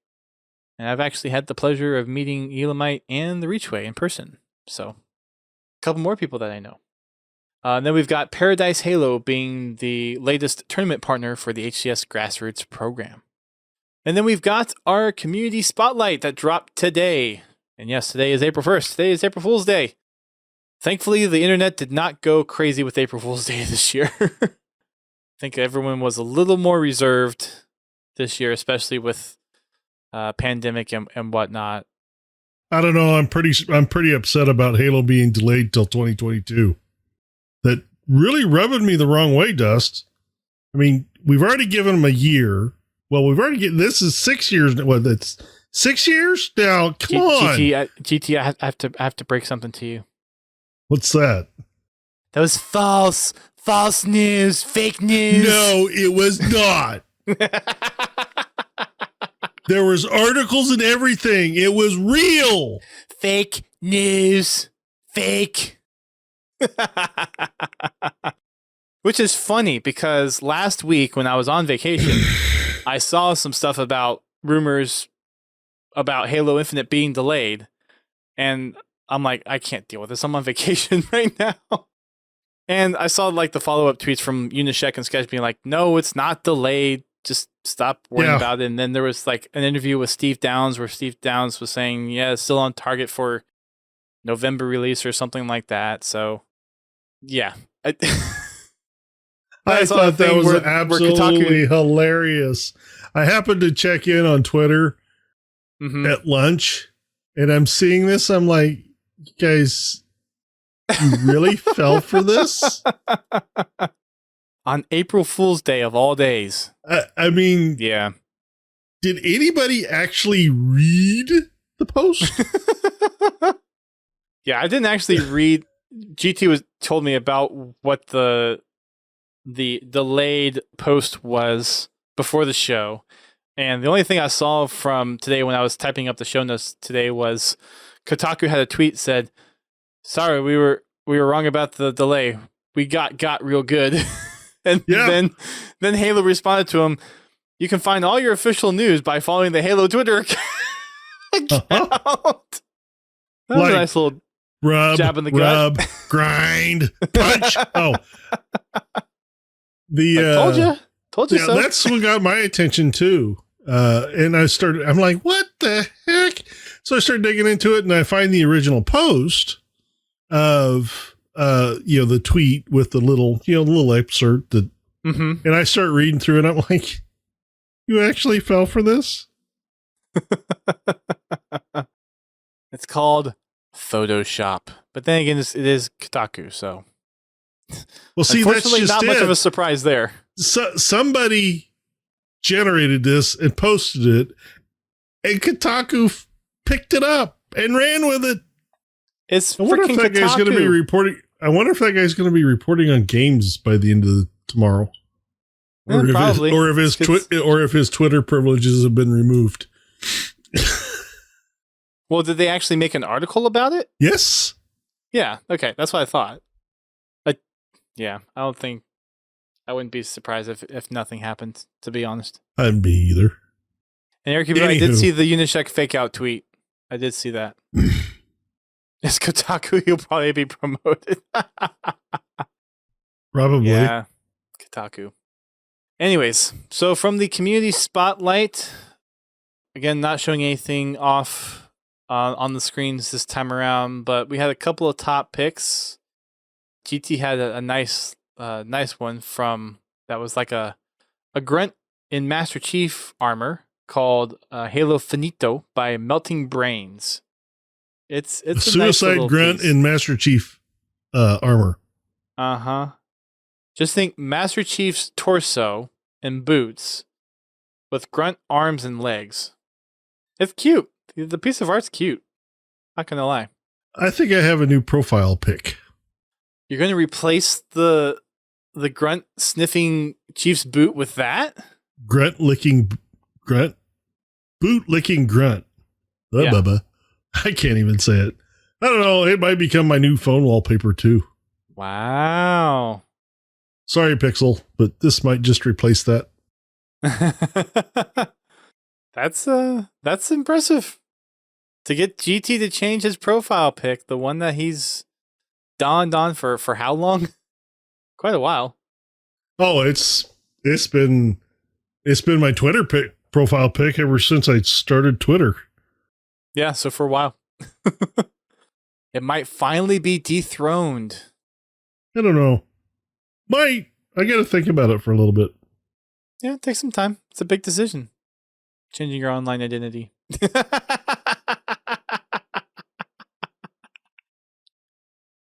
And I've actually had the pleasure of meeting Elamite and the Reachway in person. So, a couple more people that I know. And then we've got Paradise Halo being the latest tournament partner for the HCS Grassroots program. And then we've got our community spotlight that dropped today. And yes, today is April 1st. Today is April Fool's Day. Thankfully, the internet did not go crazy with April Fool's Day this year. I think everyone was a little more reserved this year, especially with pandemic and whatnot. I don't know. I'm pretty upset about Halo being delayed till 2022. That really rubbing me the wrong way, Dust. I mean, we've already given them a year. Well, this is 6 years. Well, that's 6 years now. Come on, GT. I have to break something to you. What's that? That was false news, fake news. No, it was not. There was articles and everything. It was real. Fake news. Fake. Which is funny because last week when I was on vacation, I saw some stuff about rumors about Halo Infinite being delayed. And I'm like, I can't deal with this. I'm on vacation right now. And I saw like the follow-up tweets from Unishek and Sketch being like, no, it's not delayed. Just stop worrying about it. And then there was like an interview with Steve Downs where Steve Downs was saying, yeah, it's still on target for November release or something like that. So, yeah. I thought that was absolutely hilarious. I happened to check in on Twitter at lunch, and I'm seeing this. I'm like, you guys, you really fell for this? On April Fool's Day of all days. I mean, yeah. Did anybody actually read the post? Yeah, I didn't actually read. GT told me about what the delayed post was before the show. And the only thing I saw from today when I was typing up the show notes today was Kotaku had a tweet said, sorry, we were wrong about the delay. We got real good. And then Halo responded to him, you can find all your official news by following the Halo Twitter account. That was a nice little jab in the gut. Grind, punch. Oh. Told you so. That's what got my attention too. And I'm like, what the heck? So I started digging into it, and I find the original post of the tweet with the little excerpt that, and I start reading through it. I'm like, you actually fell for this? It's called Photoshop. But then again, it is Kotaku, so Well, see, that's unfortunately just not much of a surprise there. So, somebody generated this and posted it, and Kotaku picked it up and ran with it. It's I wonder if that guy's going to be reporting. I wonder if that guy's going to be reporting on games by the end of tomorrow, Probably, or if his Twitter privileges have been removed. Well, did they actually make an article about it? Yes. Yeah. Okay, that's what I thought. Yeah, I wouldn't be surprised if nothing happened. To be honest, I'd be either. And Eric, I did see the Unisec fake out tweet. I did see that. It's Kotaku. You'll probably be promoted. Probably. Yeah, Kotaku. Anyways, so from the community spotlight, again, not showing anything off on the screens this time around, but we had a couple of top picks. GT had a nice one from that was like a grunt in Master Chief armor called Halo Finito by Melting Brains. It's a suicide nice grunt piece. in Master Chief armor. Just think Master Chief's torso and boots with grunt arms and legs. It's cute. The piece of art's cute. Not gonna lie. I think I have a new profile pic. You're going to replace the grunt sniffing Chief's boot with that? Boot licking grunt. Yeah. Bubba. I can't even say it. I don't know. It might become my new phone wallpaper too. Wow. Sorry, Pixel, but this might just replace that. That's impressive. To get GT to change his profile pic, the one that he's donned on for how long? Quite a while. Oh, it's been my Twitter profile pic ever since I started Twitter. Yeah, so for a while. It might finally be dethroned. I don't know. I got to think about it for a little bit. Yeah, take some time. It's a big decision. Changing your online identity.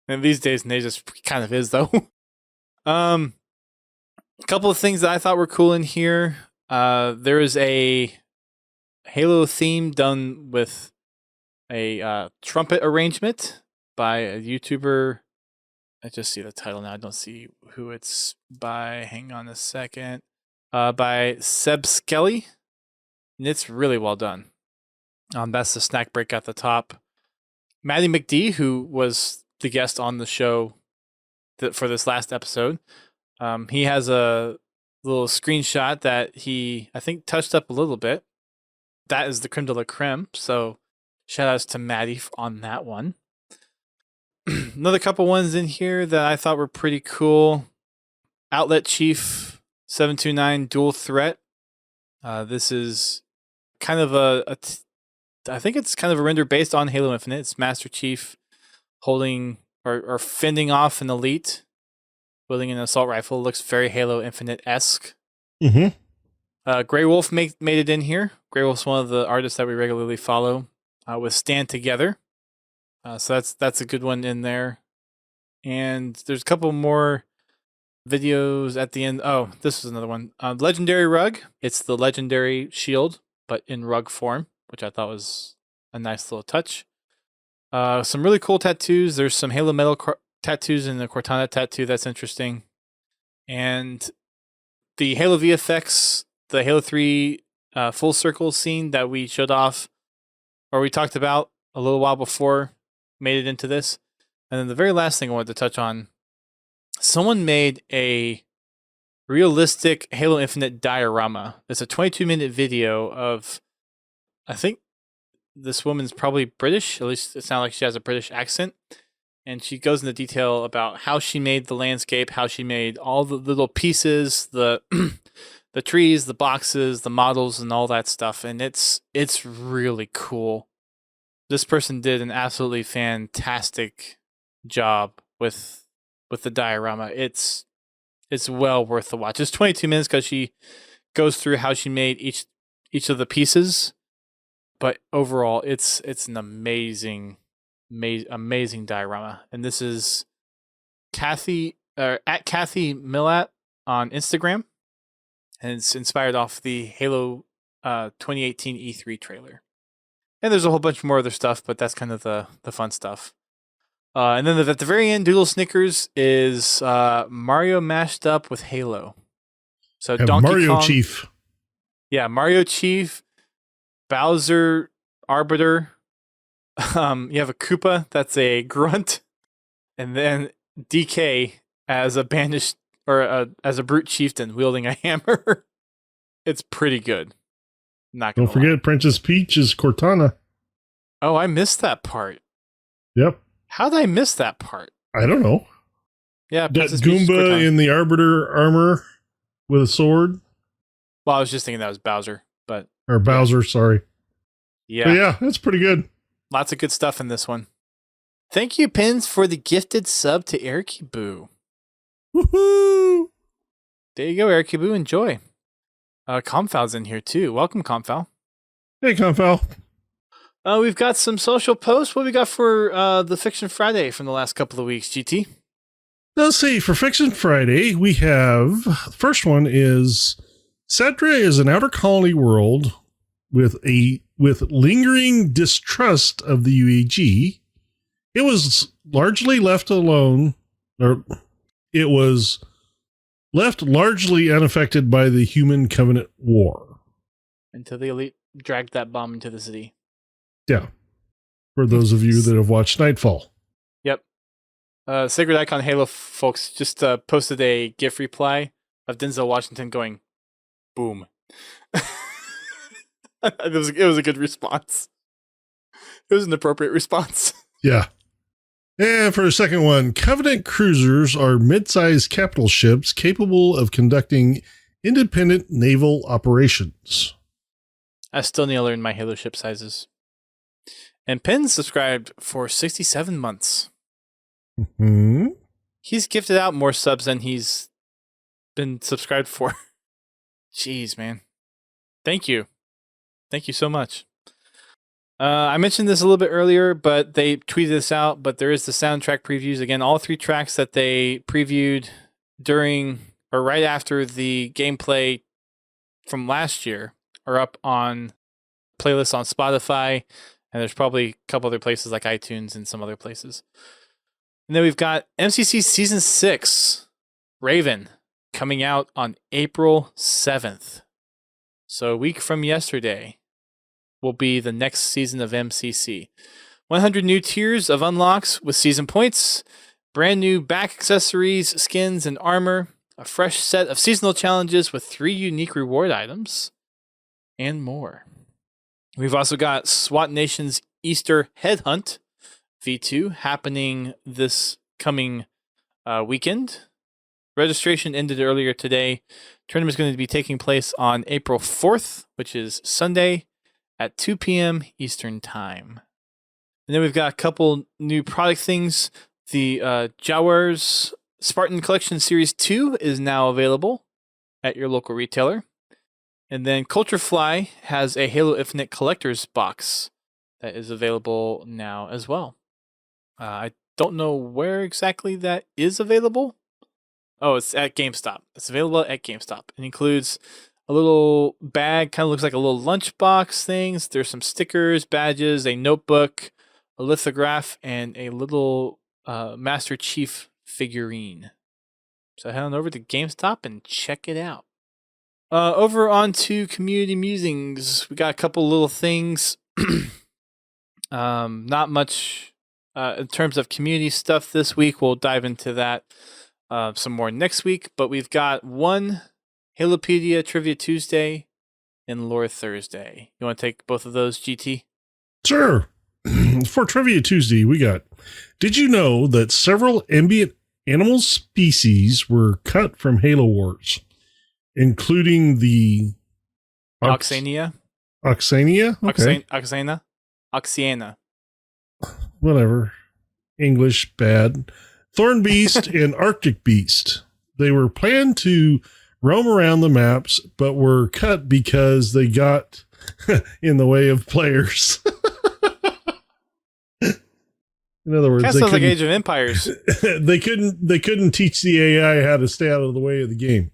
And these days, it just kind of is, though. A couple of things that I thought were cool in here. There is a Halo theme done with a trumpet arrangement by a YouTuber. I just see the title now. I don't see who it's by. Hang on a second. By Seb Skelly. And it's really well done. That's the snack break at the top. Maddie McD, who was the guest on the show for this last episode, he has a little screenshot that he, I think, touched up a little bit. That is the creme de la creme. So shout outs to Maddie on that one. Another couple ones in here that I thought were pretty cool. Outlet Chief 729 Dual Threat. This is kind of I think it's kind of a render based on Halo Infinite. It's Master Chief holding or fending off an elite, wielding an assault rifle. Looks very Halo Infinite-esque. Mm-hmm. Grey Wolf made it in here. Grey Wolf's one of the artists that we regularly follow with Stand Together. So that's a good one in there. And there's a couple more videos at the end. Oh, this is another one. Legendary Rug. It's the Legendary Shield, but in rug form, which I thought was a nice little touch. Some really cool tattoos. There's some Halo Metal tattoos and the Cortana tattoo. That's interesting. And the Halo VFX, the Halo 3 full circle scene that we showed off, or we talked about a little while before, made it into this. And then the very last thing I wanted to touch on, someone made a realistic Halo Infinite diorama. It's a 22-minute video of, I think this woman's probably British. At least it sounds like she has a British accent. And she goes into detail about how she made the landscape, how she made all the little pieces, the the trees, the boxes, the models, and all that stuff. And it's really cool. This person did an absolutely fantastic job with the diorama. It's well worth the watch. It's 22 minutes because she goes through how she made each of the pieces. But overall, it's an amazing Amazing diorama. And this is Kathy at Kathy Millat on Instagram, and it's inspired off the Halo 2018 E3 trailer. And there's a whole bunch more other stuff, but that's kind of the fun stuff. And then at the very end, Doodle Snickers is Mario mashed up with Halo. So Donkey Mario Kong, Chief. Yeah, Mario Chief, Bowser Arbiter. You have a Koopa that's a grunt, and then DK as a banished as a brute chieftain wielding a hammer. It's pretty good. Not gonna Don't forget, lie. Princess Peach is Cortana. Oh, I missed that part. Yep. How did I miss that part? I don't know. Yeah, That Princess Peach is Goomba Cortana. in the Arbiter armor with a sword. Well, I was just thinking that was Bowser, but Or Bowser, sorry. yeah. But yeah, that's pretty good. Lots of good stuff in this one. Thank you, Pins, for the gifted sub to Eric Boo. Woohoo! There you go, Eric Boo. Enjoy. Comfal's in here too. Welcome, Comfal. Hey, Confal. We've got some social posts. What we got for the Fiction Friday from the last couple of weeks, GT? Let's see. For Fiction Friday, we have the first one is Sadra is an outer colony world with lingering distrust of the UAG. It was largely left alone, or it was left largely unaffected by the Human Covenant War. Until the elite dragged that bomb into the city. Yeah. For those of you that have watched Nightfall. Yep. Sacred Icon Halo folks just posted a GIF reply of Denzel Washington going, boom. It was a good response. It was an appropriate response. Yeah. And for the second one, Covenant cruisers are mid-sized capital ships capable of conducting independent naval operations. I still need to learn my Halo ship sizes. And Penn subscribed for 67 months. Hmm. He's gifted out more subs than he's been subscribed for. Jeez, man. Thank you. Thank you so much. I mentioned this a little bit earlier, but they tweeted this out, but there is the soundtrack previews. Again, all 3 tracks that they previewed during or right after the gameplay from last year are up on playlists on Spotify, and there's probably a couple other places like iTunes and some other places. And then we've got MCC Season 6, Raven, coming out on April 7th. So a week from yesterday will be the next season of MCC. 100 new tiers of unlocks with season points, brand new back accessories, skins, and armor, a fresh set of seasonal challenges with 3 unique reward items, and more. We've also got SWAT Nation's Easter Headhunt V2 happening this coming weekend. Registration ended earlier today. Tournament is going to be taking place on April 4th, which is Sunday, at 2 p.m. Eastern Time. And then we've got a couple new product things. The Jawares Spartan Collection Series 2 is now available at your local retailer. And then Culturefly has a Halo Infinite Collector's Box that is available now as well. I don't know where exactly that is available. Oh, it's at GameStop. It's available at GameStop. It includes a little bag, kind of looks like a little lunchbox things. There's some stickers, badges, a notebook, a lithograph, and a little Master Chief figurine. So head on over to GameStop and check it out. Over onto Community Musings. We got a couple little things. Not much in terms of community stuff this week. We'll dive into that some more next week. But we've got one Halopedia Trivia Tuesday and Lore Thursday. You want to take both of those, GT? Sure. For Trivia Tuesday, we got, did you know that several ambient animal species were cut from Halo Wars, including the Oxania? Oxania? Okay. Oxiana. Whatever. English, bad. Thorn Beast and Arctic Beast. They were planned to roam around the maps, but were cut because they got in the way of players. In other words, That sounds like Age of Empires. they couldn't teach the AI how to stay out of the way of the game.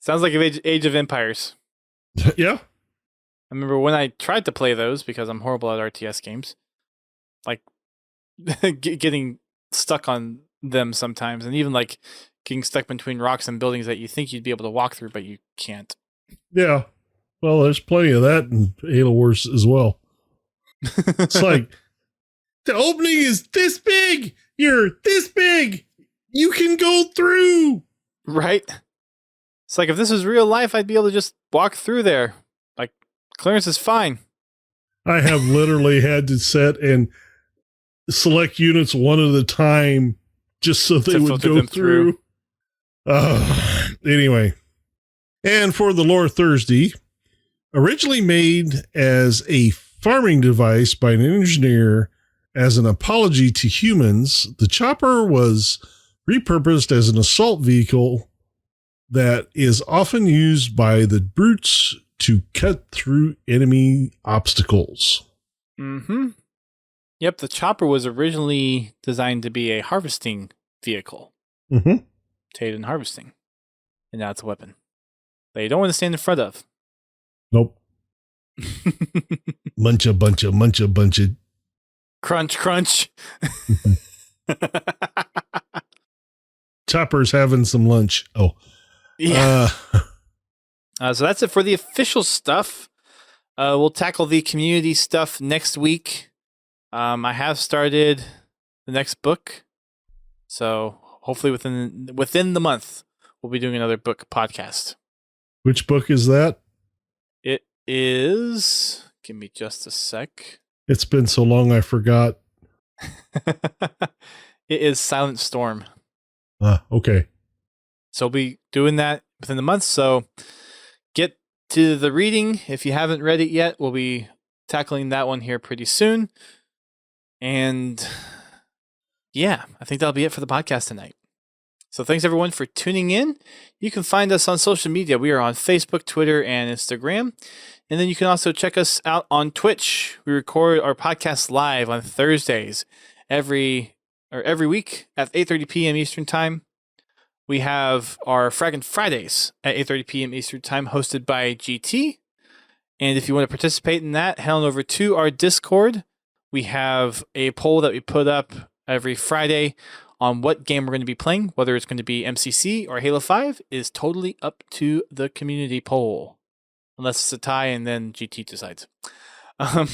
Sounds like Age of Empires. Yeah. I remember when I tried to play those because I'm horrible at RTS games, like getting stuck on them sometimes, and even like getting stuck between rocks and buildings that you think you'd be able to walk through, but you can't. Yeah. Well, there's plenty of that in Halo Wars as well. It's like, the opening is this big. You're this big. You can go through. Right? It's like if this was real life, I'd be able to just walk through there. Like, clearance is fine. I have literally had to set and select units one at a time just so they would go through. Anyway. And for the Lore Thursday, originally made as a farming device by an engineer as an apology to humans, the chopper was repurposed as an assault vehicle that is often used by the brutes to cut through enemy obstacles. Mm-hmm. Yep, the chopper was originally designed to be a harvesting vehicle. Mm-hmm. To aid in harvesting. And now it's a weapon that you don't want to stand in front of. Nope. Munch a bunch of. Crunch, crunch. Chopper's having some lunch. Oh. Yeah. So that's it for the official stuff. We'll tackle the community stuff next week. I have started the next book. So hopefully within the month, we'll be doing another book podcast. Which book is that? It is... Give me just a sec. It's been so long I forgot. It is Silent Storm. Okay. So we'll be doing that within the month. So get to the reading. If you haven't read it yet, we'll be tackling that one here pretty soon. And yeah, I think that'll be it for the podcast tonight. So thanks everyone for tuning in. You can find us on social media. We are on Facebook, Twitter, and Instagram. And then you can also check us out on Twitch. We record our podcast live on Thursdays every week at 8:30 p.m. Eastern Time. We have our Fraggin' Fridays at 8:30 p.m. Eastern Time, hosted by GT. And if you want to participate in that, head on over to our Discord. We have a poll that we put up every Friday on what game we're going to be playing, whether it's going to be MCC or Halo 5 is totally up to the community poll. Unless it's a tie and then GT decides. Then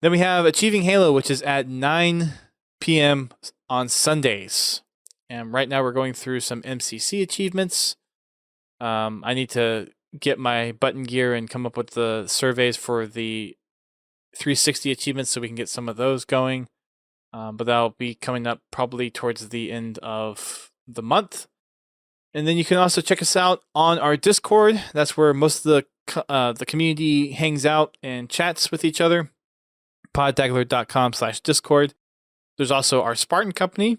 we have Achieving Halo, which is at 9 p.m. on Sundays. And right now we're going through some MCC achievements. I need to get my button gear and come up with the surveys for the 360 achievements so we can get some of those going. But that'll be coming up probably towards the end of the month. And then you can also check us out on our Discord. That's where most of the community hangs out and chats with each other. Podtacular.com/Discord. There's also our Spartan Company.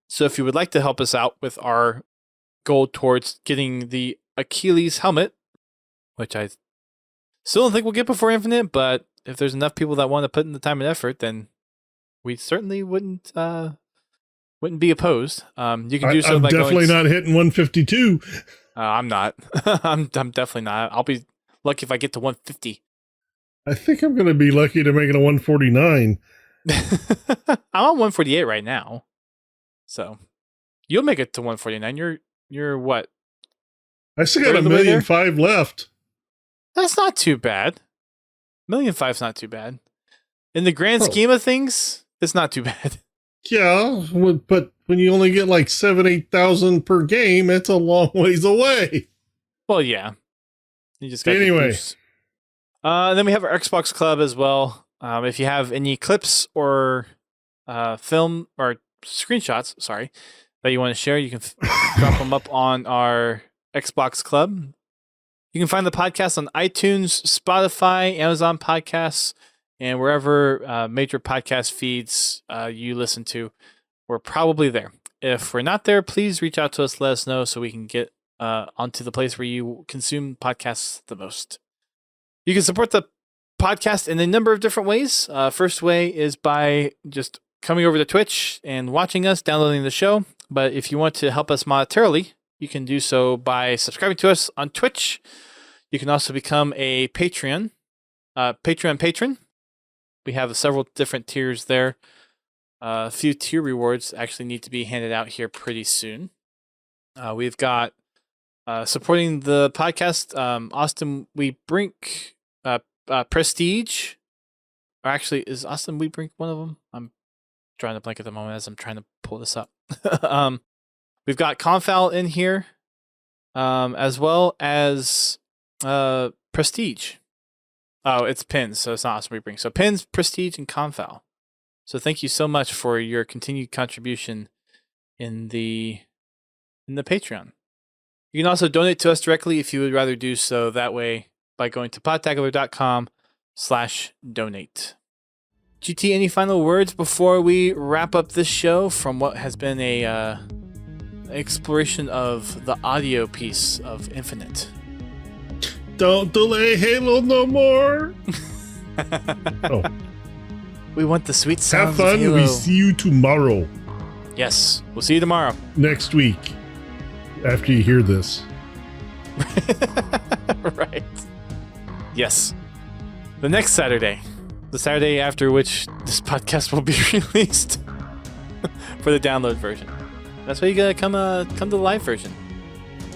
So if you would like to help us out with our goal towards getting the Achilles helmet, which I still don't think we'll get before Infinite, but if there's enough people that want to put in the time and effort, then we certainly wouldn't be opposed. You can do so by definitely not hitting 152. I'm not. I'm definitely not. I'll be lucky if I get to 150. I think I'm going to be lucky to make it a 149. I'm on 148 right now. So you'll make it to 149. You're what? I still got 1.5 million left. That's not too bad. 1.5 million's not too bad. In the grand scheme of things, it's not too bad. Yeah, but when you only get like 7,000-8,000 per game, it's a long ways away. Well, yeah. You just got anyway. Then we have our Xbox Club as well. If you have any clips or film or screenshots, that you want to share, you can drop them up on our Xbox Club. You can find the podcast on iTunes, Spotify, Amazon Podcasts, and wherever major podcast feeds you listen to. We're probably there. If we're not there, please reach out to us, let us know so we can get onto the place where you consume podcasts the most. You can support the podcast in a number of different ways. First way is by just coming over to Twitch and watching us, downloading the show. But if you want to help us monetarily, you can do so by subscribing to us on Twitch. You can also become a Patreon patron. We have several different tiers there. A few tier rewards actually need to be handed out here pretty soon. We've got supporting the podcast, Austin Weebrink, Prestige. Or actually, is Austin Weebrink one of them? I'm drawing a blank at the moment as I'm trying to pull this up. We've got Confal in here, as well as Prestige. Oh, it's Pins, so it's not Austin Weebrink. So Pins, Prestige, and Confal. So thank you so much for your continued contribution in the Patreon. You can also donate to us directly if you would rather do so that way by going to podtacular.com/donate. GT, any final words before we wrap up this show from what has been a exploration of the audio piece of Infinite? Don't delay Halo no more. Oh. We want the sweet sounds Have fun. of Halo. We see you tomorrow. Yes, we'll see you tomorrow. Next week, after you hear this. Right. Yes. The next Saturday. The Saturday after which this podcast will be released for the download version. That's why you gotta come to the live version.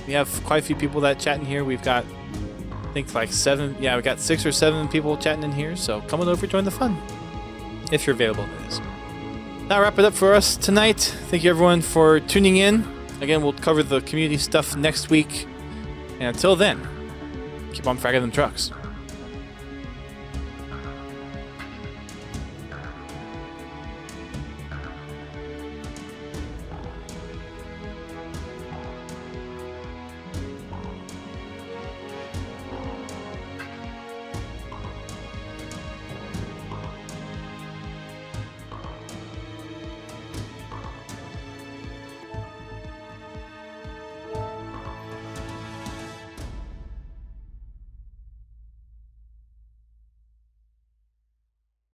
We have quite a few people that chat in here. We've got, I think, like 7. Yeah, we got 6 or 7 people chatting in here. So come on over, join the fun. If you're available, that is. That'll wrap it up for us tonight. Thank you everyone for tuning in. Again, we'll cover the community stuff next week. And until then, keep on fragging them trucks.